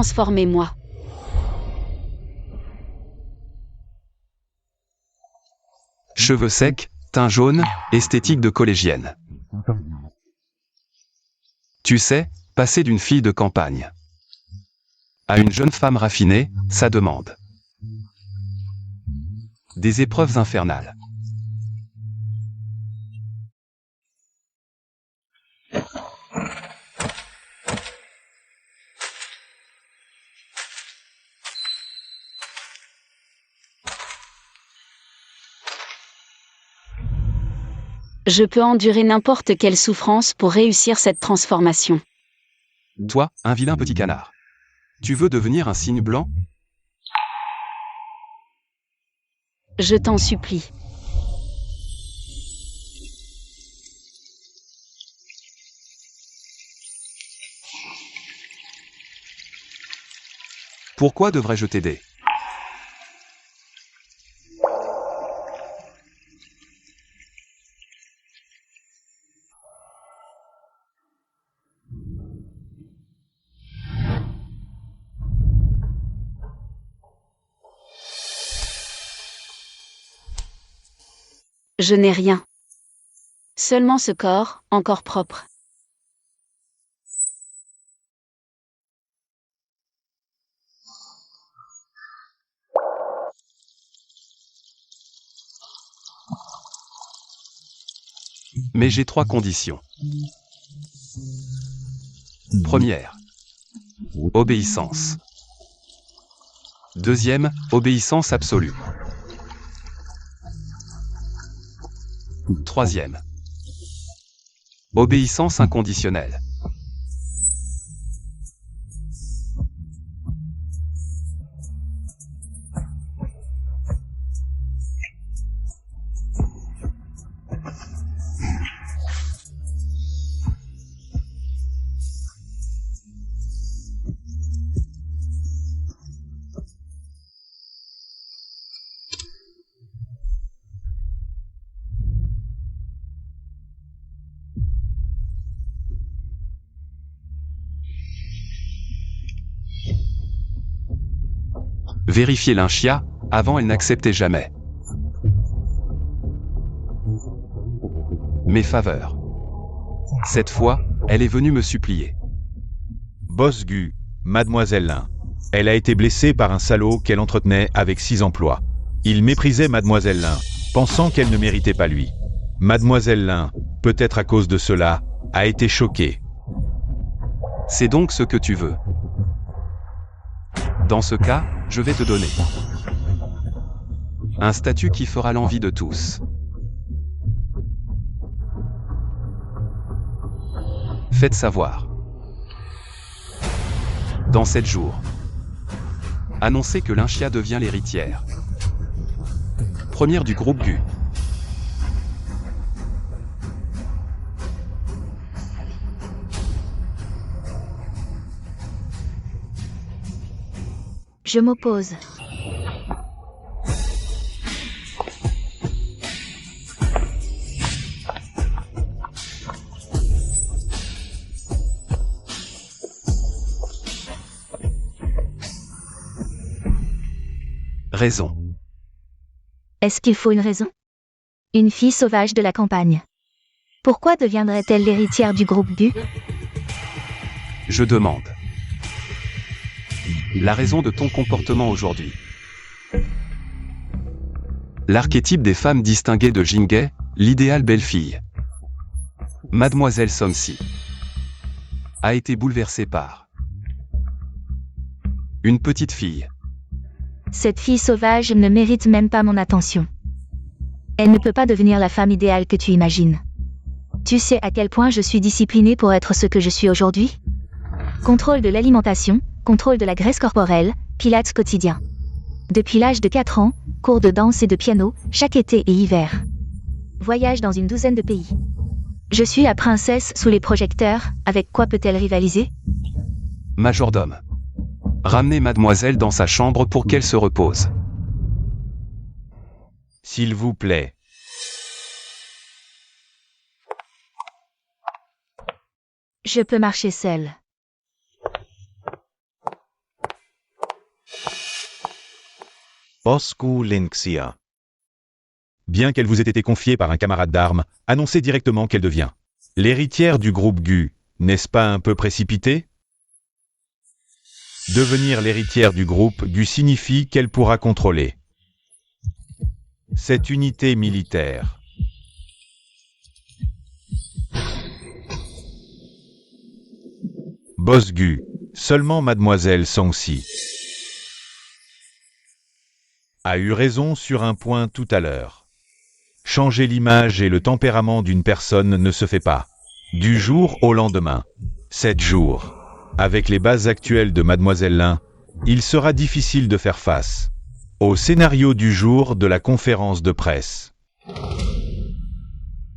Transformez-moi. Cheveux secs, teint jaune, esthétique de collégienne. Tu sais, passer d'une fille de campagne à une jeune femme raffinée, ça demande des épreuves infernales. Je peux endurer n'importe quelle souffrance pour réussir cette transformation. Toi, un vilain petit canard. Tu veux devenir un cygne blanc? Je t'en supplie. Pourquoi devrais-je t'aider? Je n'ai rien. Seulement ce corps, encore propre. Mais j'ai 3 conditions. Première, obéissance. Deuxième, obéissance absolue. Troisième, obéissance inconditionnelle. Vérifier l'Inchia, avant elle n'acceptait jamais mes faveurs. Cette fois, elle est venue me supplier. Boss Gu, Mademoiselle Lin. Elle a été blessée par un salaud qu'elle entretenait avec 6 emplois. Il méprisait Mademoiselle Lin, pensant qu'elle ne méritait pas lui. Mademoiselle Lin, peut-être à cause de cela, a été choquée. C'est donc ce que tu veux. Dans ce cas, je vais te donner un statut qui fera l'envie de tous. Faites savoir. Dans 7 jours. Annoncez que l'Inchia devient l'héritière première du groupe Gu. Je m'oppose. Raison. Est-ce qu'il faut une raison? Une fille sauvage de la campagne. Pourquoi deviendrait-elle l'héritière du groupe Gu? Je demande la raison de ton comportement aujourd'hui. L'archétype des femmes distinguées de Jinghe, l'idéal belle-fille. Mademoiselle Somsi a été bouleversée par une petite fille. Cette fille sauvage ne mérite même pas mon attention. Elle ne peut pas devenir la femme idéale que tu imagines. Tu sais à quel point je suis disciplinée pour être ce que je suis aujourd'hui? Contrôle de l'alimentation, contrôle de la graisse corporelle, pilates quotidien. Depuis l'âge de 4 ans, cours de danse et de piano, chaque été et hiver. Voyage dans une 12aine de pays. Je suis la princesse sous les projecteurs, avec quoi peut-elle rivaliser? Majordome. Ramenez mademoiselle dans sa chambre pour qu'elle se repose. S'il vous plaît. Je peux marcher seule. Bosku Linxia. Bien qu'elle vous ait été confiée par un camarade d'armes, annoncez directement qu'elle devient l'héritière du groupe Gu. N'est-ce pas un peu précipité? Devenir l'héritière du groupe Gu signifie qu'elle pourra contrôler cette unité militaire. Boss Gu, seulement mademoiselle Songsi a eu raison sur un point tout à l'heure. Changer l'image et le tempérament d'une personne ne se fait pas du jour au lendemain. 7 jours. Avec les bases actuelles de Mademoiselle Lin, il sera difficile de faire face au scénario du jour de la conférence de presse.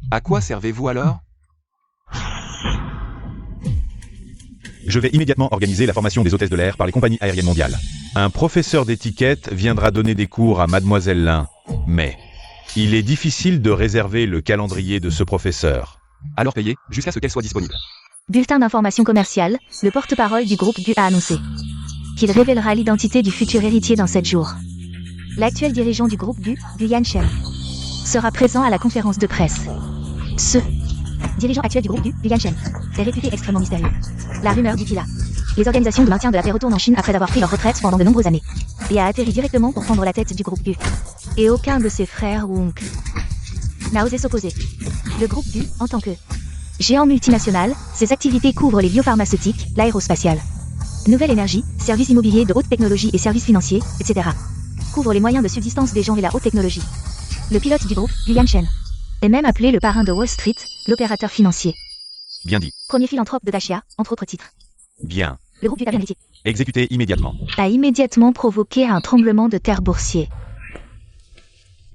À quoi servez-vous alors? Je vais immédiatement organiser la formation des hôtesses de l'air par les compagnies aériennes mondiales. Un professeur d'étiquette viendra donner des cours à Mademoiselle Lin, mais il est difficile de réserver le calendrier de ce professeur. Alors payez, jusqu'à ce qu'elle soit disponible. Bulletin d'information commerciale, le porte-parole du groupe Gu a annoncé qu'il révélera l'identité du futur héritier dans 7 jours. L'actuel dirigeant du groupe Gu, Gu Yanshen, sera présent à la conférence de presse. Ce dirigeant actuel du groupe Gu, Gu Yanshen, est réputé extrêmement mystérieux. La rumeur dit qu'il a les organisations de maintien de la paix retournent en Chine après avoir pris leur retraite pendant de nombreuses années et a atterri directement pour prendre la tête du groupe Gu. Et aucun de ses frères ou oncles n'a osé s'opposer. Le groupe Gu, en tant que géant multinational, ses activités couvrent les biopharmaceutiques, l'aérospatiale, nouvelle énergie, services immobiliers de haute technologie et services financiers, etc. Couvre les moyens de subsistance des gens et la haute technologie. Le pilote du groupe, Gu Yanshen, est même appelé le parrain de Wall Street, l'opérateur financier. Bien dit. Premier philanthrope de Dacia, entre autres titres. Bien. Le groupe Gu a bien hérité. Exécutez immédiatement. A immédiatement provoqué un tremblement de terre boursier.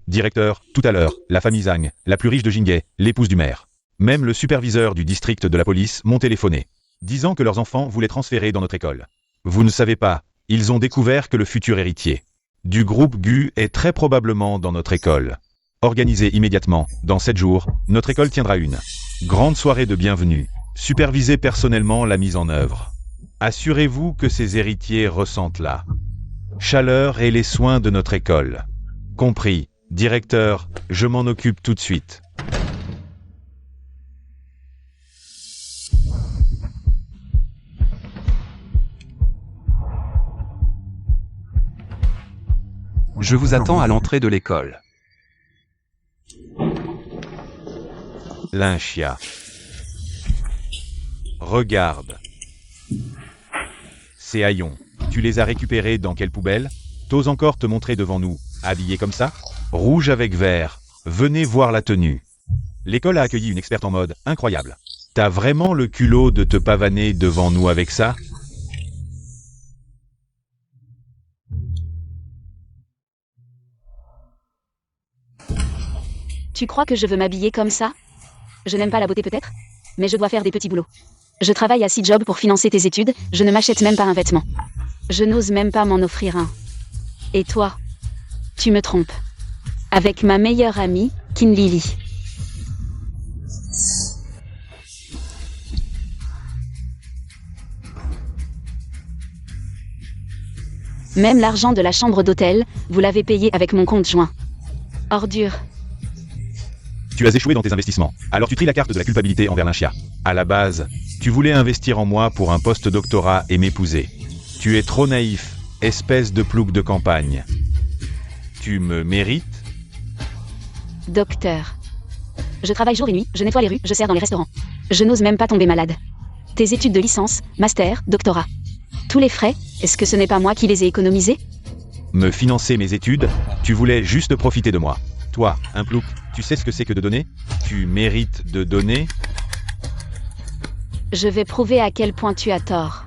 Directeur, tout à l'heure, la famille Zhang, la plus riche de Jinghe, l'épouse du maire. Même le superviseur du district de la police m'ont téléphoné, disant que leurs enfants voulaient transférer dans notre école. Vous ne savez pas, ils ont découvert que le futur héritier du groupe Gu est très probablement dans notre école. Organisez immédiatement, dans 7 jours, notre école tiendra une grande soirée de bienvenue. Supervisez personnellement la mise en œuvre. Assurez-vous que ces héritiers ressentent la chaleur et les soins de notre école. Compris, directeur, je m'en occupe tout de suite. Je vous attends à l'entrée de l'école. Linxia. Regarde. Ces haillons, tu les as récupérés dans quelle poubelle? T'oses encore te montrer devant nous, habillé comme ça? Rouge avec vert, venez voir la tenue. L'école a accueilli une experte en mode incroyable. T'as vraiment le culot de te pavaner devant nous avec ça? Tu crois que je veux m'habiller comme ça? Je n'aime pas la beauté peut-être, mais je dois faire des petits boulots. Je travaille à 6 jobs pour financer tes études, je ne m'achète même pas un vêtement. Je n'ose même pas m'en offrir un. Et toi? Tu me trompes. Avec ma meilleure amie, Qin Lili. Même l'argent de la chambre d'hôtel, vous l'avez payé avec mon compte joint. Ordure. Tu as échoué dans tes investissements, alors tu tries la carte de la culpabilité envers Linxia. À la base, tu voulais investir en moi pour un post-doctorat et m'épouser. Tu es trop naïf, espèce de plouc de campagne. Tu me mérites? Docteur. Je travaille jour et nuit, je nettoie les rues, je sers dans les restaurants. Je n'ose même pas tomber malade. Tes études de licence, master, doctorat. Tous les frais, est-ce que ce n'est pas moi qui les ai économisés? Me financer mes études? Tu voulais juste profiter de moi. Toi, un plouc, tu sais ce que c'est que de donner? Tu mérites de donner? Je vais prouver à quel point tu as tort.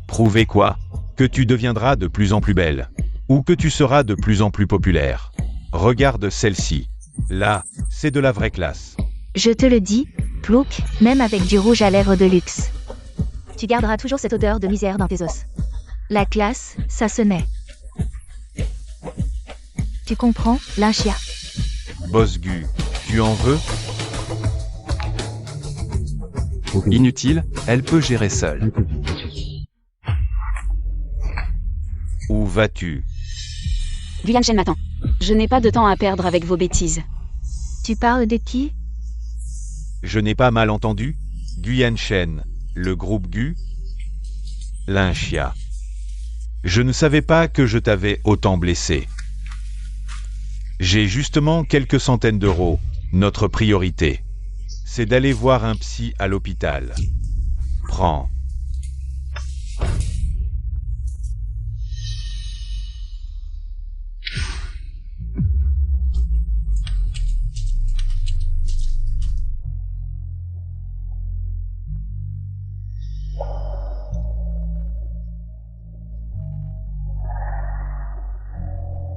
Prouver quoi? Que tu deviendras de plus en plus belle. Ou que tu seras de plus en plus populaire. Regarde celle-ci. Là, c'est de la vraie classe. Je te le dis, plouc, même avec du rouge à lèvres de luxe. Tu garderas toujours cette odeur de misère dans tes os. La classe, ça se naît. Tu comprends, Linxia? Boss Gu, tu en veux? Inutile, elle peut gérer seule. vas-tu? Guyane Shen m'attend. Je n'ai pas de temps à perdre avec vos bêtises. Tu parles de qui? Je n'ai pas mal entendu? Guyane Shen, le groupe Gu? Linchia. Je ne savais pas que je t'avais autant blessé. J'ai justement quelques centaines d'euros. Notre priorité, c'est d'aller voir un psy à l'hôpital. Prends.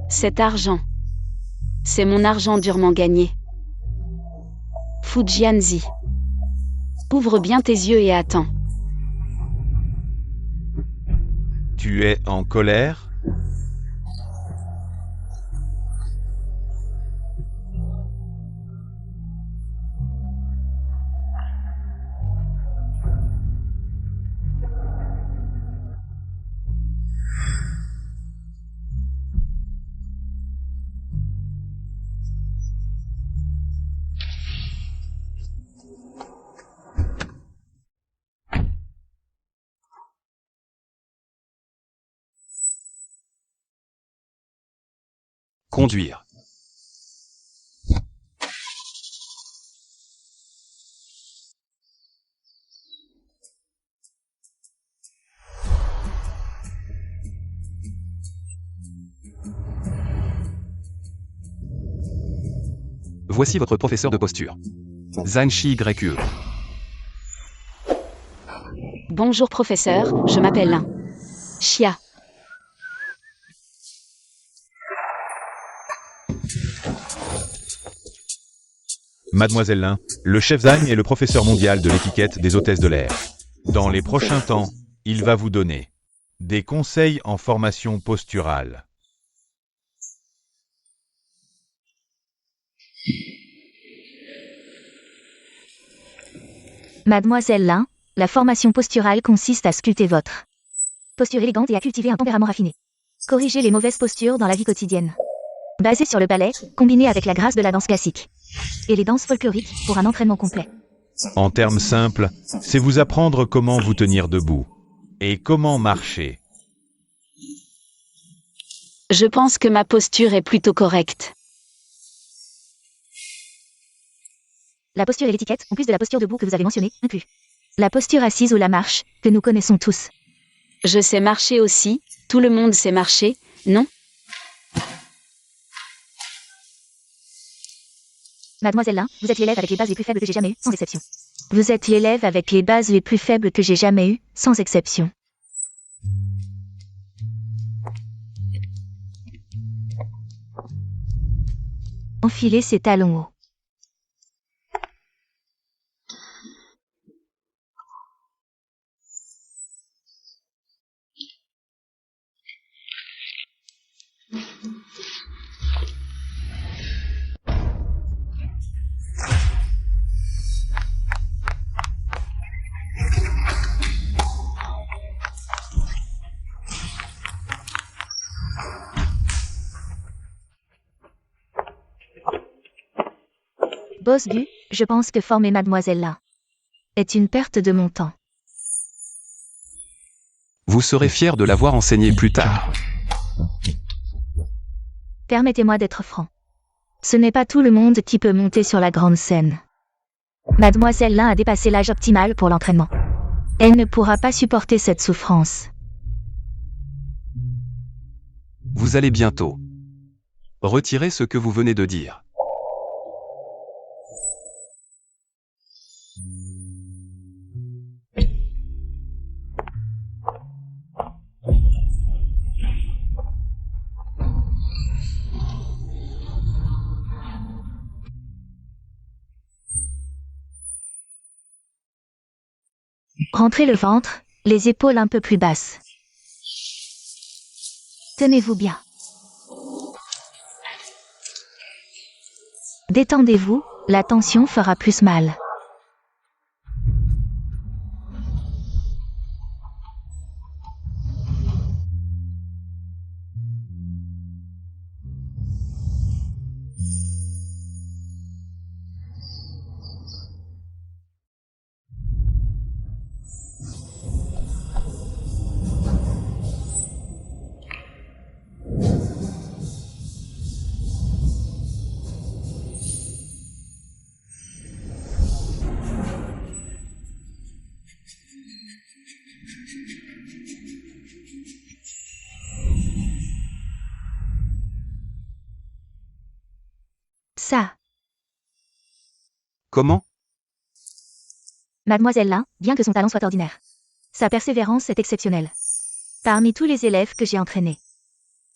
Cet argent. C'est mon argent durement gagné. Fujianzi. Ouvre bien tes yeux et attends. Tu es en colère? Conduire. Voici votre professeur de posture. Zanshi YE. Bonjour professeur, je m'appelle Lin. Chia. Mademoiselle Lin, le chef Zhang est le professeur mondial de l'étiquette des hôtesses de l'air. Dans les prochains temps, il va vous donner des conseils en formation posturale. Mademoiselle Lin, la formation posturale consiste à sculpter votre posture élégante et à cultiver un tempérament raffiné. Corriger les mauvaises postures dans la vie quotidienne. Basé sur le ballet, combiné avec la grâce de la danse classique. Et les danses folkloriques pour un entraînement complet. En termes simples, c'est vous apprendre comment vous tenir debout et comment marcher. Je pense que ma posture est plutôt correcte. La posture et l'étiquette, en plus de la posture debout que vous avez mentionnée, inclut la posture assise ou la marche, que nous connaissons tous. Je sais marcher aussi, tout le monde sait marcher, non? Mademoiselle Lin, vous êtes l'élève avec les bases les plus faibles que j'ai jamais eues, sans exception. Vous êtes l'élève avec les bases les plus faibles que j'ai jamais eues, sans exception. Enfilez ses talons hauts. Boss Gu, je pense que former Mademoiselle Lin est une perte de mon temps. Vous serez fier de l'avoir enseigné plus tard. Permettez-moi d'être franc. Ce n'est pas tout le monde qui peut monter sur la grande scène. Mademoiselle Lin a dépassé l'âge optimal pour l'entraînement. Elle ne pourra pas supporter cette souffrance. Vous allez bientôt retirer ce que vous venez de dire. Rentrez le ventre, les épaules un peu plus basses. Tenez-vous bien. Détendez-vous, la tension fera plus mal. Ça. Comment? Mademoiselle Lin, bien que son talent soit ordinaire, sa persévérance est exceptionnelle. Parmi tous les élèves que j'ai entraînés,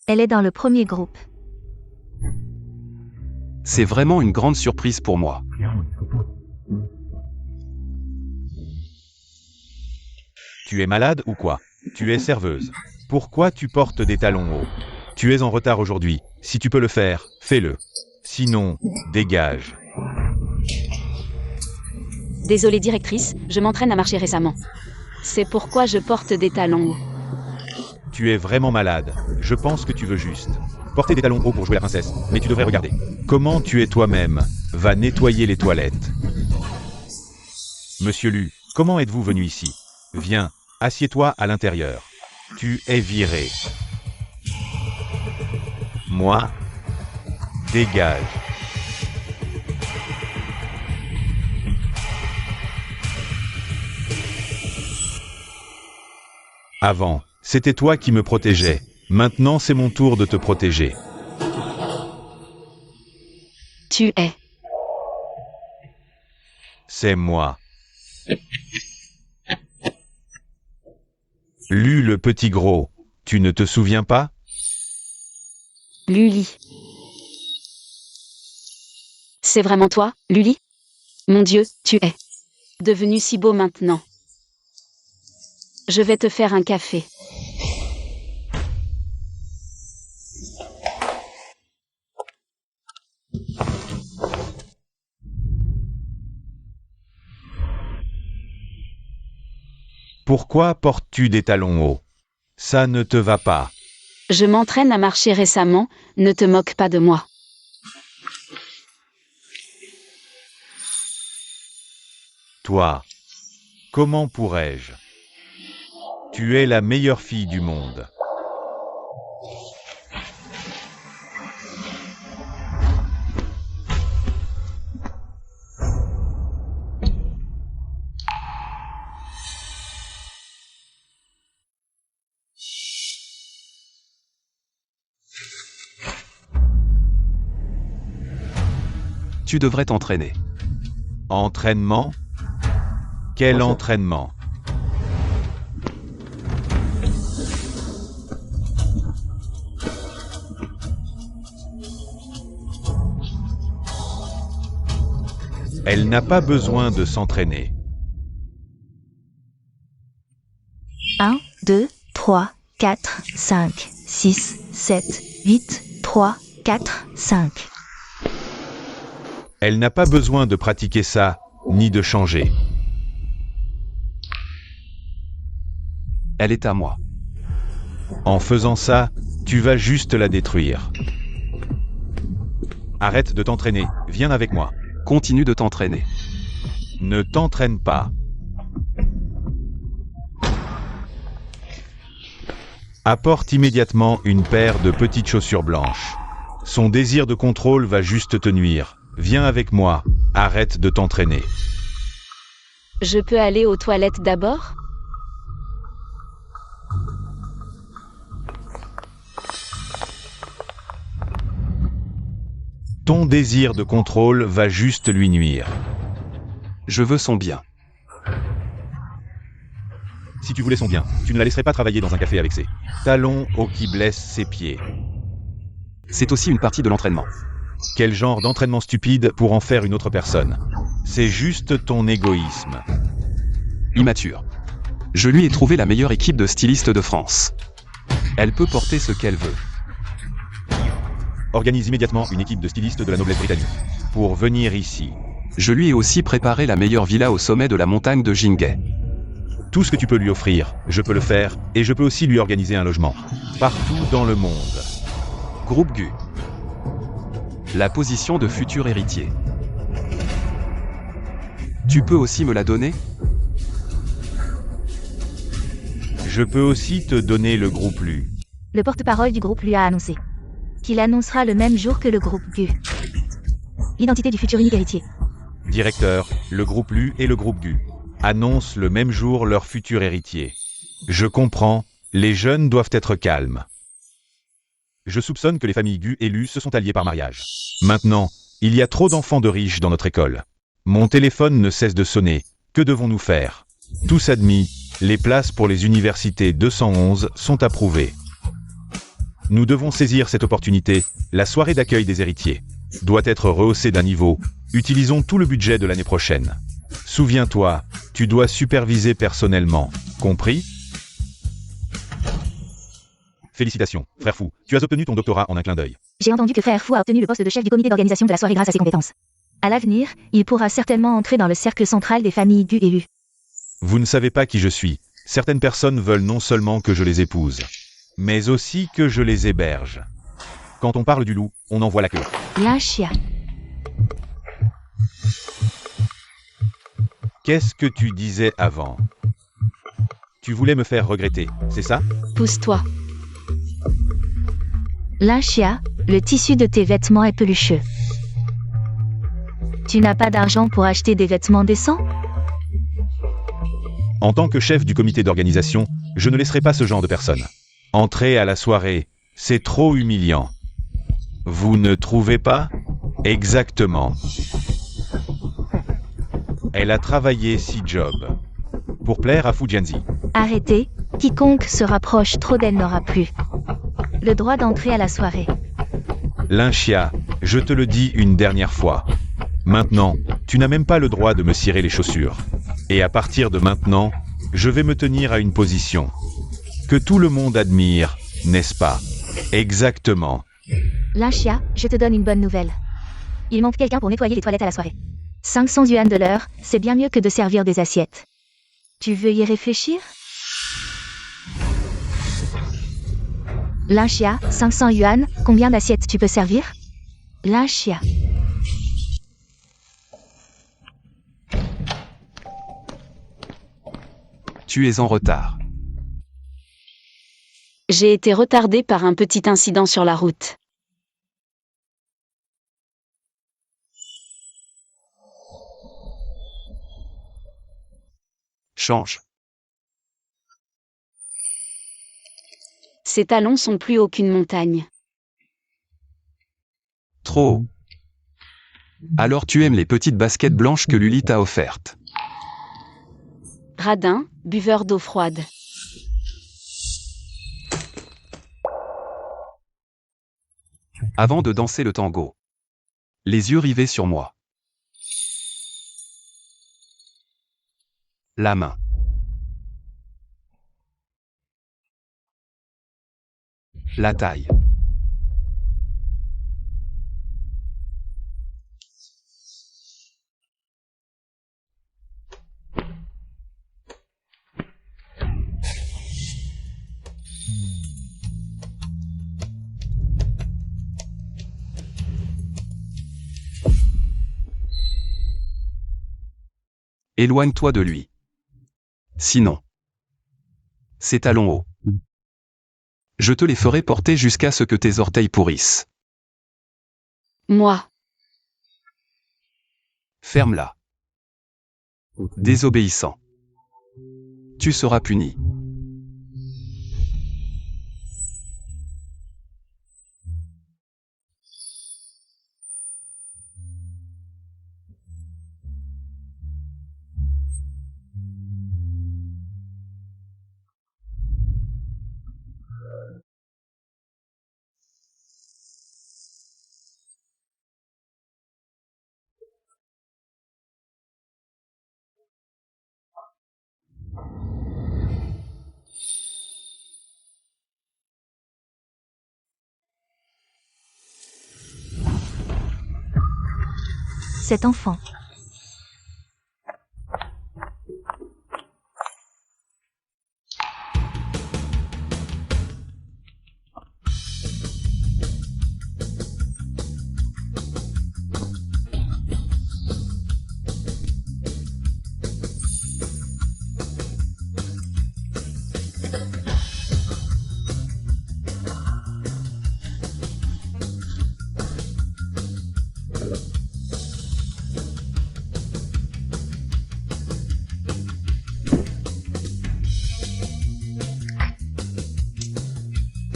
elle est dans le premier groupe. C'est vraiment une grande surprise pour moi. Tu es malade ou quoi? Tu es serveuse. Pourquoi tu portes des talons hauts? Tu es en retard aujourd'hui. Si tu peux le faire, fais-le. Sinon, dégage. Désolée directrice, je m'entraîne à marcher récemment. C'est pourquoi je porte des talons hauts. Tu es vraiment malade. Je pense que tu veux juste porter des talons hauts pour jouer la princesse. Mais tu devrais regarder comment tu es toi-même. Va nettoyer les toilettes. Monsieur Lu, comment êtes-vous venu ici? Viens, assieds-toi à l'intérieur. Tu es viré. Moi? Dégage. Avant, c'était toi qui me protégeais. Maintenant, c'est mon tour de te protéger. Tu es. C'est moi. Lu le petit gros. Tu ne te souviens pas? Luli. C'est vraiment toi, Luli? Mon Dieu, tu es devenu si beau maintenant. Je vais te faire un café. Pourquoi portes-tu des talons hauts? Ça ne te va pas. Je m'entraîne à marcher récemment, ne te moque pas de moi. Toi, comment pourrais-je? Tu es la meilleure fille du monde. Tu devrais t'entraîner. Entraînement? Quel entraînement? Elle n'a pas besoin de s'entraîner. 1, 2, 3, 4, 5, 6, 7, 8, 3, 4, 5. Elle n'a pas besoin de pratiquer ça, ni de changer. Elle est à moi. En faisant ça, tu vas juste la détruire. Arrête de t'entraîner, viens avec moi. Continue de t'entraîner. Ne t'entraîne pas. Apporte immédiatement une paire de petites chaussures blanches. Son désir de contrôle va juste te nuire. Viens avec moi, arrête de t'entraîner. Je peux aller aux toilettes d'abord? Ton désir de contrôle va juste lui nuire. Je veux son bien. Si tu voulais son bien, tu ne la laisserais pas travailler dans un café avec ses talons hauts qui blessent ses pieds. C'est aussi une partie de l'entraînement. Quel genre d'entraînement stupide pour en faire une autre personne? C'est juste ton égoïsme. Immature. Je lui ai trouvé la meilleure équipe de stylistes de France. Elle peut porter ce qu'elle veut. Organise immédiatement une équipe de stylistes de la noblesse britannique pour venir ici. Je lui ai aussi préparé la meilleure villa au sommet de la montagne de Jinghe. Tout ce que tu peux lui offrir, je peux le faire, et je peux aussi lui organiser un logement. Partout dans le monde. Groupe Gu. La position de futur héritier. Tu peux aussi me la donner? Je peux aussi te donner le groupe Lu. Le porte-parole du groupe lui a annoncé qu'il annoncera le même jour que le groupe Gu l'identité du futur unique héritier. Directeur, le groupe Lu et le groupe Gu annoncent le même jour leur futur héritier. Je comprends, les jeunes doivent être calmes. Je soupçonne que les familles Gu et Lu se sont alliées par mariage. Maintenant, Il y a trop d'enfants de riches dans notre école. Mon téléphone ne cesse de sonner. Que devons-nous faire? Tous admis, les places pour les universités 211 sont approuvées. Nous devons saisir cette opportunité. La soirée d'accueil des héritiers doit être rehaussée d'un niveau. Utilisons tout le budget de l'année prochaine. Souviens-toi, tu dois superviser personnellement. Compris? Félicitations, frère Fou. Tu as obtenu ton doctorat en un clin d'œil. J'ai entendu que Frère Fou a obtenu le poste de chef du comité d'organisation de la soirée grâce à ses compétences. À l'avenir, il pourra certainement entrer dans le cercle central des familles Gu et Lu. Vous ne savez pas qui je suis. Certaines personnes veulent non seulement que je les épouse, mais aussi que je les héberge. Quand on parle du loup, on en voit la queue. Lin Chia. Qu'est-ce que tu disais avant? Tu voulais me faire regretter, c'est ça? Pousse-toi. Lin Chia, le tissu de tes vêtements est pelucheux. Tu n'as pas d'argent pour acheter des vêtements décents? En tant que chef du comité d'organisation, je ne laisserai pas ce genre de personnes entrer à la soirée. C'est trop humiliant. Vous ne trouvez pas? Exactement. Elle a travaillé 6 jobs pour plaire à Fu Jianzi. Arrêtez, quiconque se rapproche trop d'elle n'aura plus le droit d'entrer à la soirée. Lin Chia, je te le dis une dernière fois. Maintenant, tu n'as même pas le droit de me cirer les chaussures. Et à partir de maintenant, je vais me tenir à une position que tout le monde admire, n'est-ce pas? Exactement. Lin Chia, je te donne une bonne nouvelle. Il manque quelqu'un pour nettoyer les toilettes à la soirée. 500 yuan de l'heure, c'est bien mieux que de servir des assiettes. Tu veux y réfléchir? Lin Chia, 500 yuan, combien d'assiettes tu peux servir? Lin Chia. Tu es en retard. J'ai été retardé par un petit incident sur la route. Change. Ces talons sont plus hauts qu'une montagne. Trop haut. Alors tu aimes les petites baskets blanches que Luli t'a offertes. Radin, buveur d'eau froide. Avant de danser le tango. Les yeux rivés sur moi. La main. La taille. Éloigne-toi de lui. Sinon, ses talons hauts. Je te les ferai porter jusqu'à ce que tes orteils pourrissent. Moi. Ferme-la. Désobéissant. Tu seras puni. Cet enfant.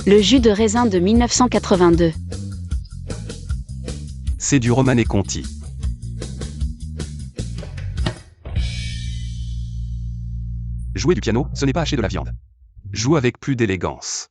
Le jus de raisin de 1982. C'est du Romané Conti. Jouer du piano, ce n'est pas hacher de la viande. Joue avec plus d'élégance.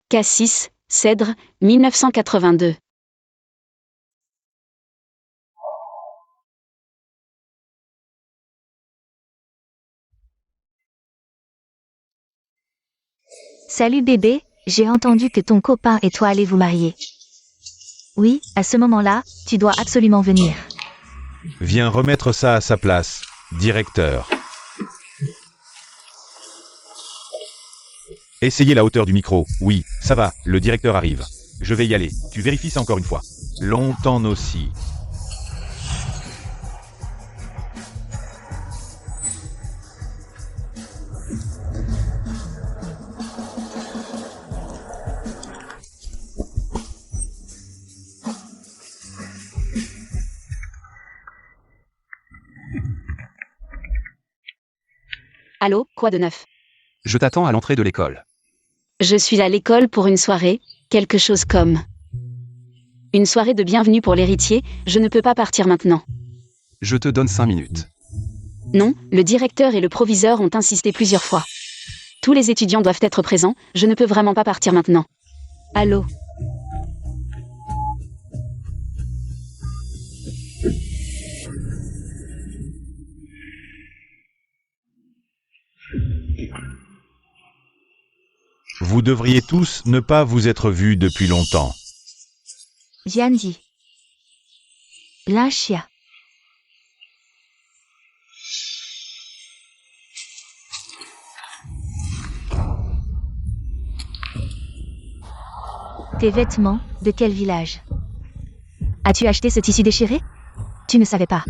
Cassis, Cèdre, 1982. Salut bébé, j'ai entendu que ton copain et toi allez vous marier. Oui, à ce moment-là, tu dois absolument venir. Viens remettre ça à sa place, directeur. Essayez la hauteur du micro. Oui, ça va, le directeur arrive. Je vais y aller. Tu vérifies ça encore une fois. Longtemps aussi. Allô, quoi de neuf? Je t'attends à l'entrée de l'école. Je suis à l'école pour une soirée, quelque chose comme... Une soirée de bienvenue pour l'héritier, je ne peux pas partir maintenant. Je te donne 5 minutes. Non, le directeur et le proviseur ont insisté plusieurs fois. Tous les étudiants doivent être présents, je ne peux vraiment pas partir maintenant. Allô? Vous devriez tous ne pas vous être vus depuis longtemps. Gianni. Lynchia. Tes vêtements, de quel village? As-tu acheté ce tissu déchiré? Tu ne savais pas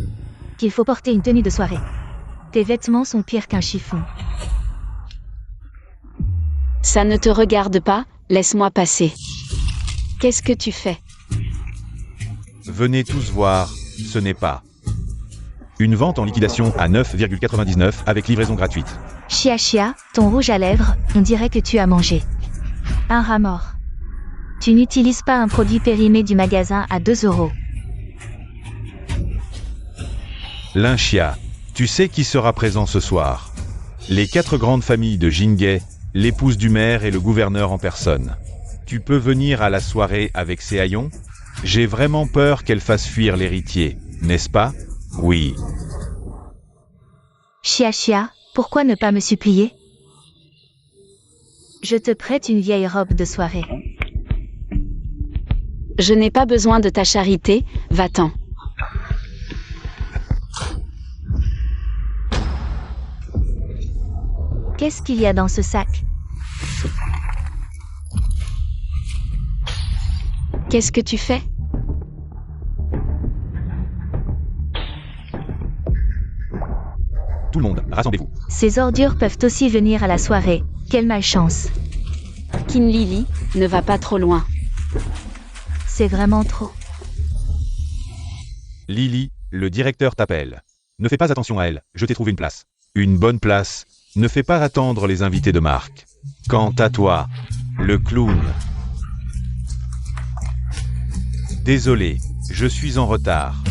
qu'il faut porter une tenue de soirée. Tes vêtements sont pires qu'un chiffon. Ça ne te regarde pas, laisse-moi passer. Qu'est-ce que tu fais? Venez tous voir, ce n'est pas. Une vente en liquidation à 9,99 avec livraison gratuite. Chia Chia, ton rouge à lèvres, on dirait que tu as mangé un rat mort. Tu n'utilises pas un produit périmé du magasin à 2 €. Lynchia, tu sais qui sera présent ce soir? Les 4 grandes familles de Jingay, l'épouse du maire et le gouverneur en personne. Tu peux venir à la soirée avec ces haillons? J'ai vraiment peur qu'elle fasse fuir l'héritier, n'est-ce pas? Oui. Chia Chia, pourquoi ne pas me supplier? Je te prête une vieille robe de soirée. Je n'ai pas besoin de ta charité, va-t'en. Qu'est-ce qu'il y a dans ce sac? Qu'est-ce que tu fais? Tout le monde, rassemblez-vous. Ces ordures peuvent aussi venir à la soirée. Quelle malchance. Kinlili, ne va pas trop loin. C'est vraiment trop. Lily, le directeur t'appelle. Ne fais pas attention à elle, je t'ai trouvé une place. Une bonne place. Ne fais pas attendre les invités de marque. Quant à toi, le clown. Désolé, je suis en retard.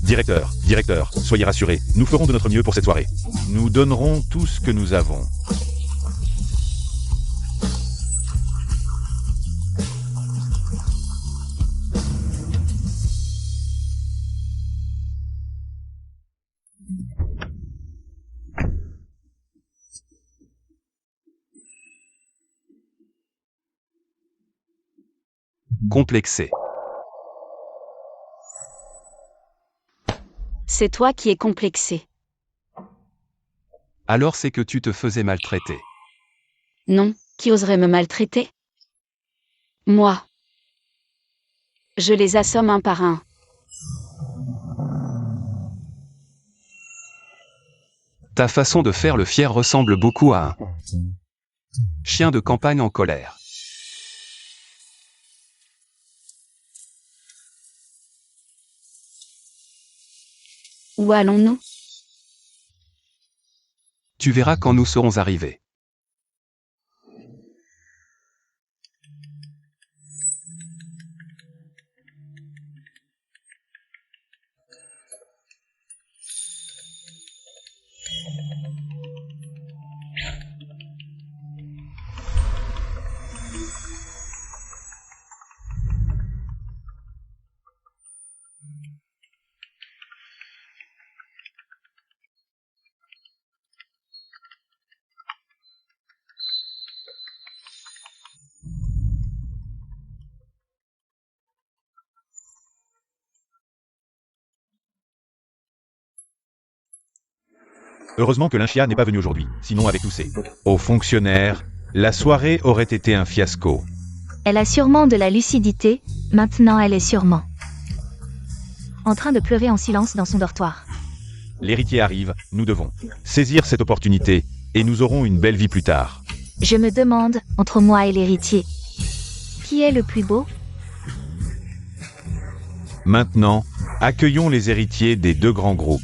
Directeur, soyez rassurés, nous ferons de notre mieux pour cette soirée. Nous donnerons tout ce que nous avons. Complexé. C'est toi qui es complexé. Alors c'est que tu te faisais maltraiter. Non, qui oserait me maltraiter? Moi. Je les assomme un par un. Ta façon de faire le fier ressemble beaucoup à un chien de campagne en colère. Où allons-nous? Tu verras quand nous serons arrivés. Heureusement que Lynchia n'est pas venu aujourd'hui, sinon avec tous ces hauts fonctionnaires, la soirée aurait été un fiasco. Elle a sûrement de la lucidité, maintenant elle est sûrement en train de pleurer en silence dans son dortoir. L'héritier arrive, nous devons saisir cette opportunité, et nous aurons une belle vie plus tard. Je me demande, entre moi et l'héritier, qui est le plus beau? Maintenant, accueillons les héritiers des deux grands groupes.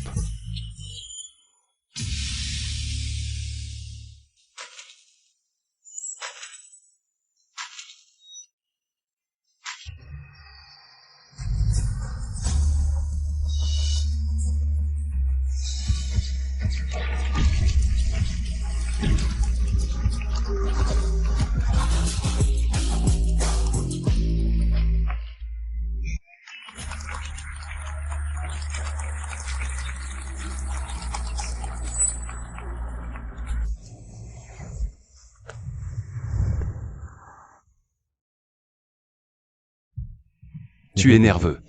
Tu es nerveux.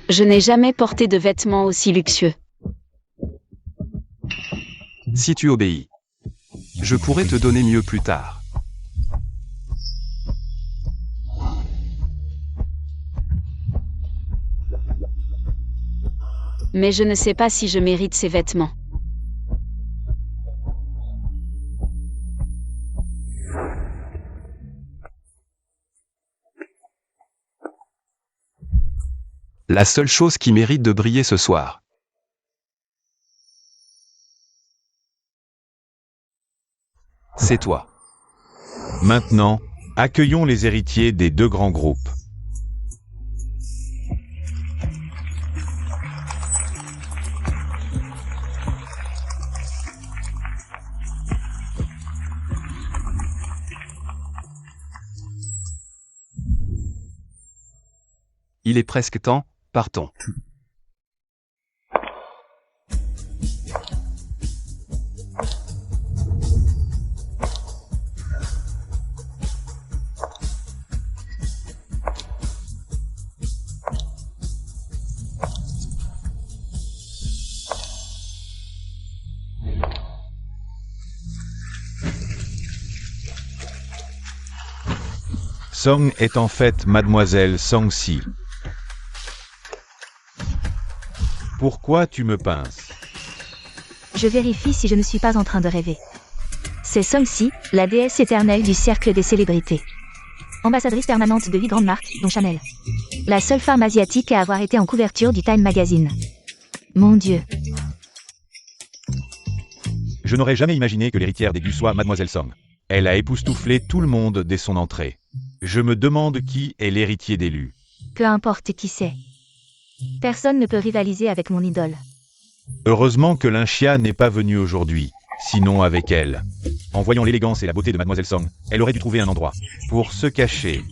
Je n'ai jamais porté de vêtements aussi luxueux. Si tu obéis, je pourrais te donner mieux plus tard. Mais je ne sais pas si je mérite ces vêtements. La seule chose qui mérite de briller ce soir, c'est toi. Maintenant, accueillons les héritiers des deux grands groupes. Il est presque temps, partons. Song est en fait Mademoiselle Song-si. Pourquoi tu me pinces? Je vérifie si je ne suis pas en train de rêver. C'est Song-si, la déesse éternelle du cercle des célébrités. Ambassadrice permanente de 8 grandes marques, dont Chanel. La seule femme asiatique à avoir été en couverture du Time Magazine. Mon Dieu. Je n'aurais jamais imaginé que l'héritière des Gu soit Mademoiselle Song. Elle a époustouflé tout le monde dès son entrée. Je me demande qui est l'héritier d'élu. Peu importe qui c'est. Personne ne peut rivaliser avec mon idole. Heureusement que Lynchia n'est pas venue aujourd'hui, sinon avec elle. En voyant l'élégance et la beauté de Mademoiselle Song, elle aurait dû trouver un endroit pour se cacher.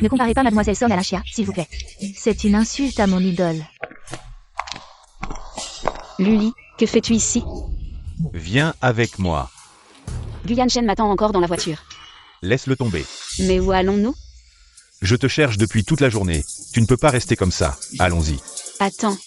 Ne comparez pas Mademoiselle Song à Lynchia, s'il vous plaît. C'est une insulte à mon idole. Luli, que fais-tu ici? Viens avec moi. Guyan Shen m'attend encore dans la voiture. Laisse-le tomber. Mais où allons-nous? Je te cherche depuis toute la journée. Tu ne peux pas rester comme ça. Allons-y. Attends.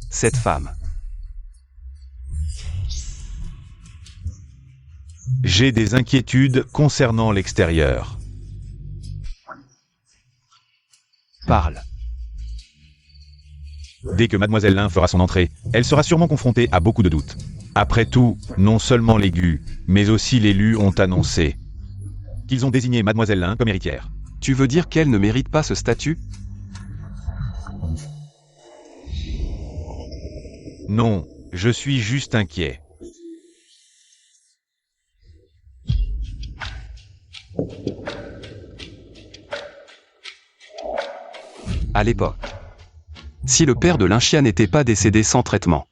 Cette femme. J'ai des inquiétudes concernant l'extérieur. Parle. Dès que Mademoiselle Lin fera son entrée, elle sera sûrement confrontée à beaucoup de doutes. Après tout, non seulement l'aigu, mais aussi l'élu ont annoncé qu'ils ont désigné Mademoiselle Lin comme héritière. Tu veux dire qu'elle ne mérite pas ce statut? Non, je suis juste inquiet. À l'époque. Si le père de Linxia n'était pas décédé sans traitement,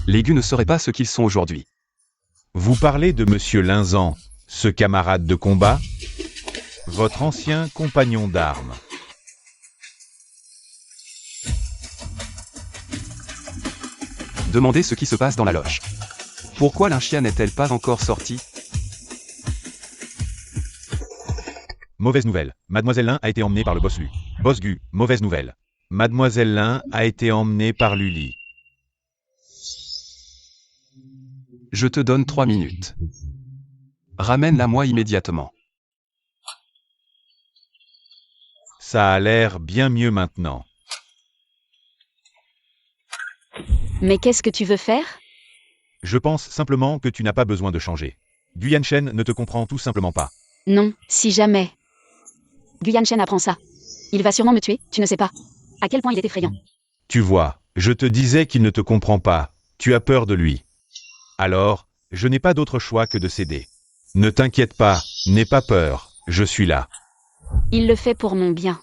les Gu ne seraient pas ce qu'ils sont aujourd'hui. Vous parlez de Monsieur Linzan, ce camarade de combat? Votre ancien compagnon d'armes. Demandez ce qui se passe dans la loge. Pourquoi Linxia n'est-elle pas encore sortie? Mauvaise nouvelle. Mademoiselle Lin a été emmenée par le boss Lu. Boss Gu, mauvaise nouvelle. Mademoiselle Lin a été emmenée par Luli. Je te donne 3 minutes. Ramène-la-moi immédiatement. Ça a l'air bien mieux maintenant. Mais qu'est-ce que tu veux faire? Je pense simplement que tu n'as pas besoin de changer. Gu Yanshen ne te comprend tout simplement pas. Non, si jamais. Gu Yanshen apprend ça. Il va sûrement me tuer, tu ne sais pas. À quel point il est effrayant. Tu vois, je te disais qu'il ne te comprend pas. Tu as peur de lui. Alors, je n'ai pas d'autre choix que de céder. Ne t'inquiète pas, n'aie pas peur, je suis là. Il le fait pour mon bien.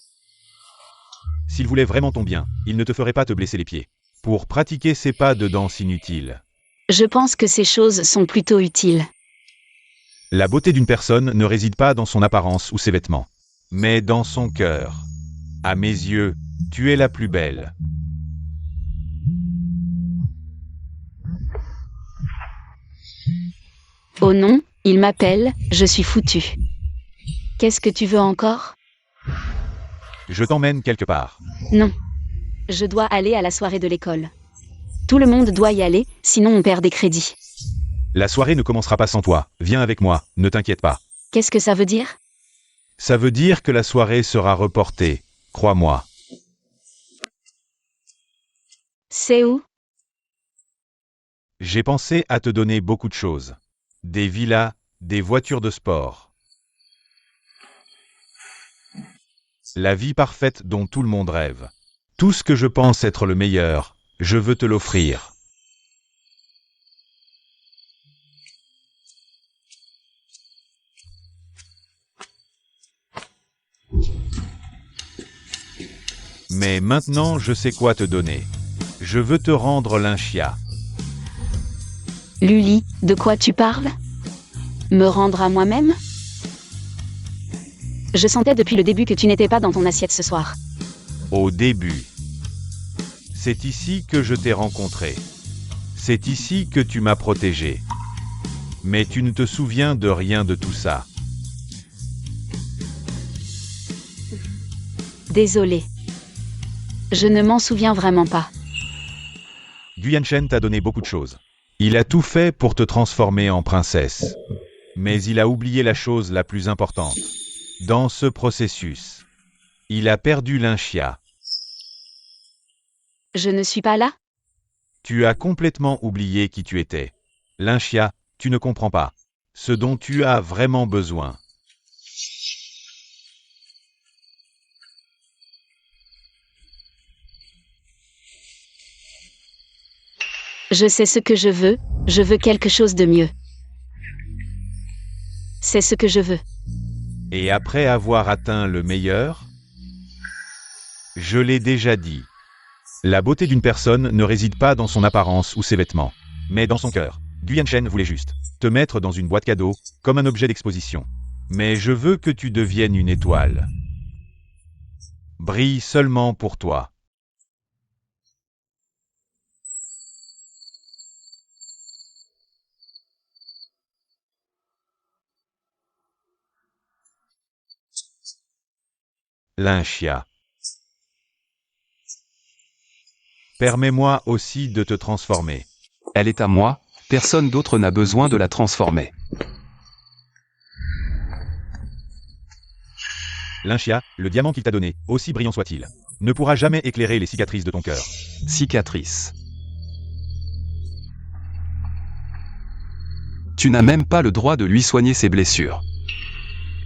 S'il voulait vraiment ton bien, il ne te ferait pas te blesser les pieds. Pour pratiquer ces pas de danse inutiles. Je pense que ces choses sont plutôt utiles. La beauté d'une personne ne réside pas dans son apparence ou ses vêtements, mais dans son cœur. À mes yeux, tu es la plus belle. Oh non, il m'appelle, je suis foutu. Qu'est-ce que tu veux encore? Je t'emmène quelque part. Non. Je dois aller à la soirée de l'école. Tout le monde doit y aller, sinon on perd des crédits. La soirée ne commencera pas sans toi. Viens avec moi, ne t'inquiète pas. Qu'est-ce que ça veut dire? Ça veut dire que la soirée sera reportée. Crois-moi. C'est où? J'ai pensé à te donner beaucoup de choses. Des villas, des voitures de sport. La vie parfaite dont tout le monde rêve. Tout ce que je pense être le meilleur, je veux te l'offrir. Mais maintenant, je sais quoi te donner. Je veux te rendre Linxia. Luli, de quoi tu parles? Me rendre à moi-même? Je sentais depuis le début que tu n'étais pas dans ton assiette ce soir. Au début. C'est ici que je t'ai rencontré. C'est ici que tu m'as protégé. Mais tu ne te souviens de rien de tout ça. Désolée. Je ne m'en souviens vraiment pas. Gu Yanshen t'a donné beaucoup de choses. Il a tout fait pour te transformer en princesse. Mais il a oublié la chose la plus importante. Dans ce processus, il a perdu Linxia. Je ne suis pas là? Tu as complètement oublié qui tu étais. Linxia, tu ne comprends pas. Ce dont tu as vraiment besoin. Je sais ce que je veux quelque chose de mieux. C'est ce que je veux. Et après avoir atteint le meilleur, je l'ai déjà dit. La beauté d'une personne ne réside pas dans son apparence ou ses vêtements, mais dans son cœur. Guyan Shen voulait juste te mettre dans une boîte cadeau, comme un objet d'exposition. Mais je veux que tu deviennes une étoile. Brille seulement pour toi. Lynchia. Permets-moi aussi de te transformer. Elle est à moi, personne d'autre n'a besoin de la transformer. Lynchia, le diamant qu'il t'a donné, aussi brillant soit-il, ne pourra jamais éclairer les cicatrices de ton cœur. Cicatrice. Tu n'as même pas le droit de lui soigner ses blessures.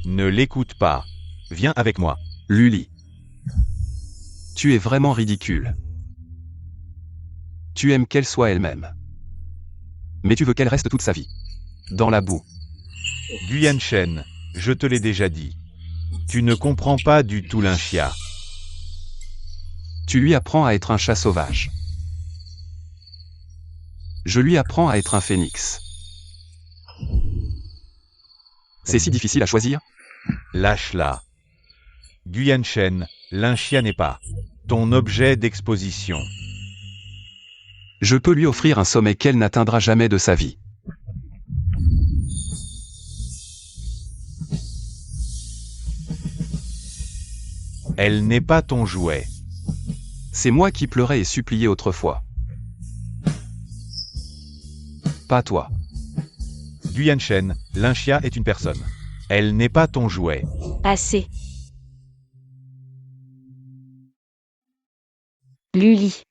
Ne l'écoute pas. Viens avec moi. Luli. Tu es vraiment ridicule. Tu aimes qu'elle soit elle-même. Mais tu veux qu'elle reste toute sa vie dans la boue. Guyan Shen, je te l'ai déjà dit. Tu ne comprends pas du tout Lynchia. Tu lui apprends à être un chat sauvage. Je lui apprends à être un phénix. C'est si difficile à choisir. Lâche-la. Guyan Shen, Lynchia n'est pas ton objet d'exposition. Je peux lui offrir un sommet qu'elle n'atteindra jamais de sa vie. Elle n'est pas ton jouet. C'est moi qui pleurais et suppliais autrefois. Pas toi. Guyan Shen, Lynchia est une personne. Elle n'est pas ton jouet. Assez. Luli.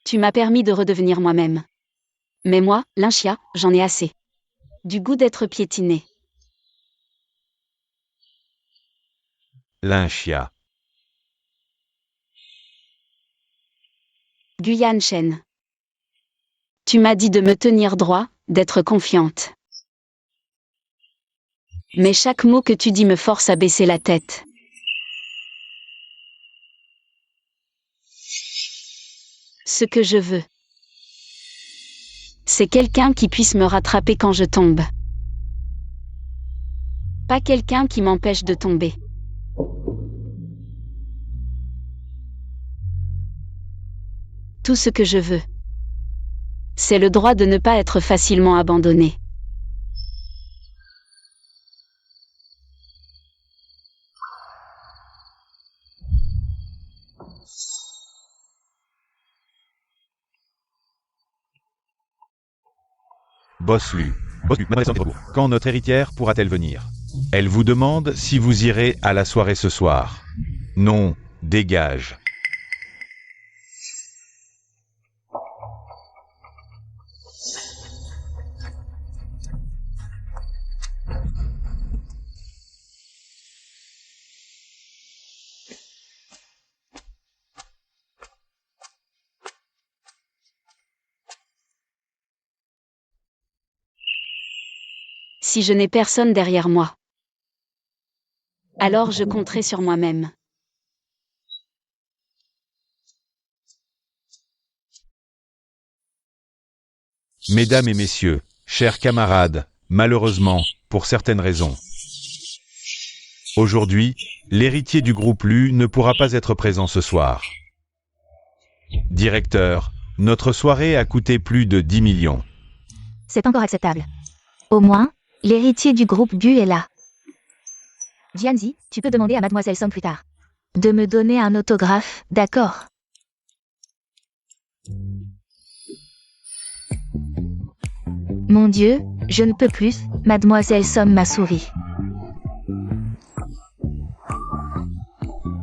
Tu m'as permis de redevenir moi-même. Mais moi, Lynchia, j'en ai assez. Du goût d'être piétiné. Lynchia. Guyan Shen. Tu m'as dit de me tenir droit, d'être confiante. Mais chaque mot que tu dis me force à baisser la tête. Ce que je veux, c'est quelqu'un qui puisse me rattraper quand je tombe. Pas quelqu'un qui m'empêche de tomber. Tout ce que je veux, c'est le droit de ne pas être facilement abandonné. Boss Lu, Mademoiselle Song, quand notre héritière pourra-t-elle venir? Elle vous demande si vous irez à la soirée ce soir. Non, dégage. Si je n'ai personne derrière moi, alors je compterai sur moi-même. Mesdames et messieurs, chers camarades, malheureusement, pour certaines raisons. Aujourd'hui, l'héritier du groupe Lu ne pourra pas être présent ce soir. Directeur, notre soirée a coûté plus de 10 millions. C'est encore acceptable. Au moins, l'héritier du groupe Gu est là. Jianzi, tu peux demander à Mademoiselle Song plus tard de me donner un autographe, d'accord? Mon Dieu, je ne peux plus, Mademoiselle Song m'a souri.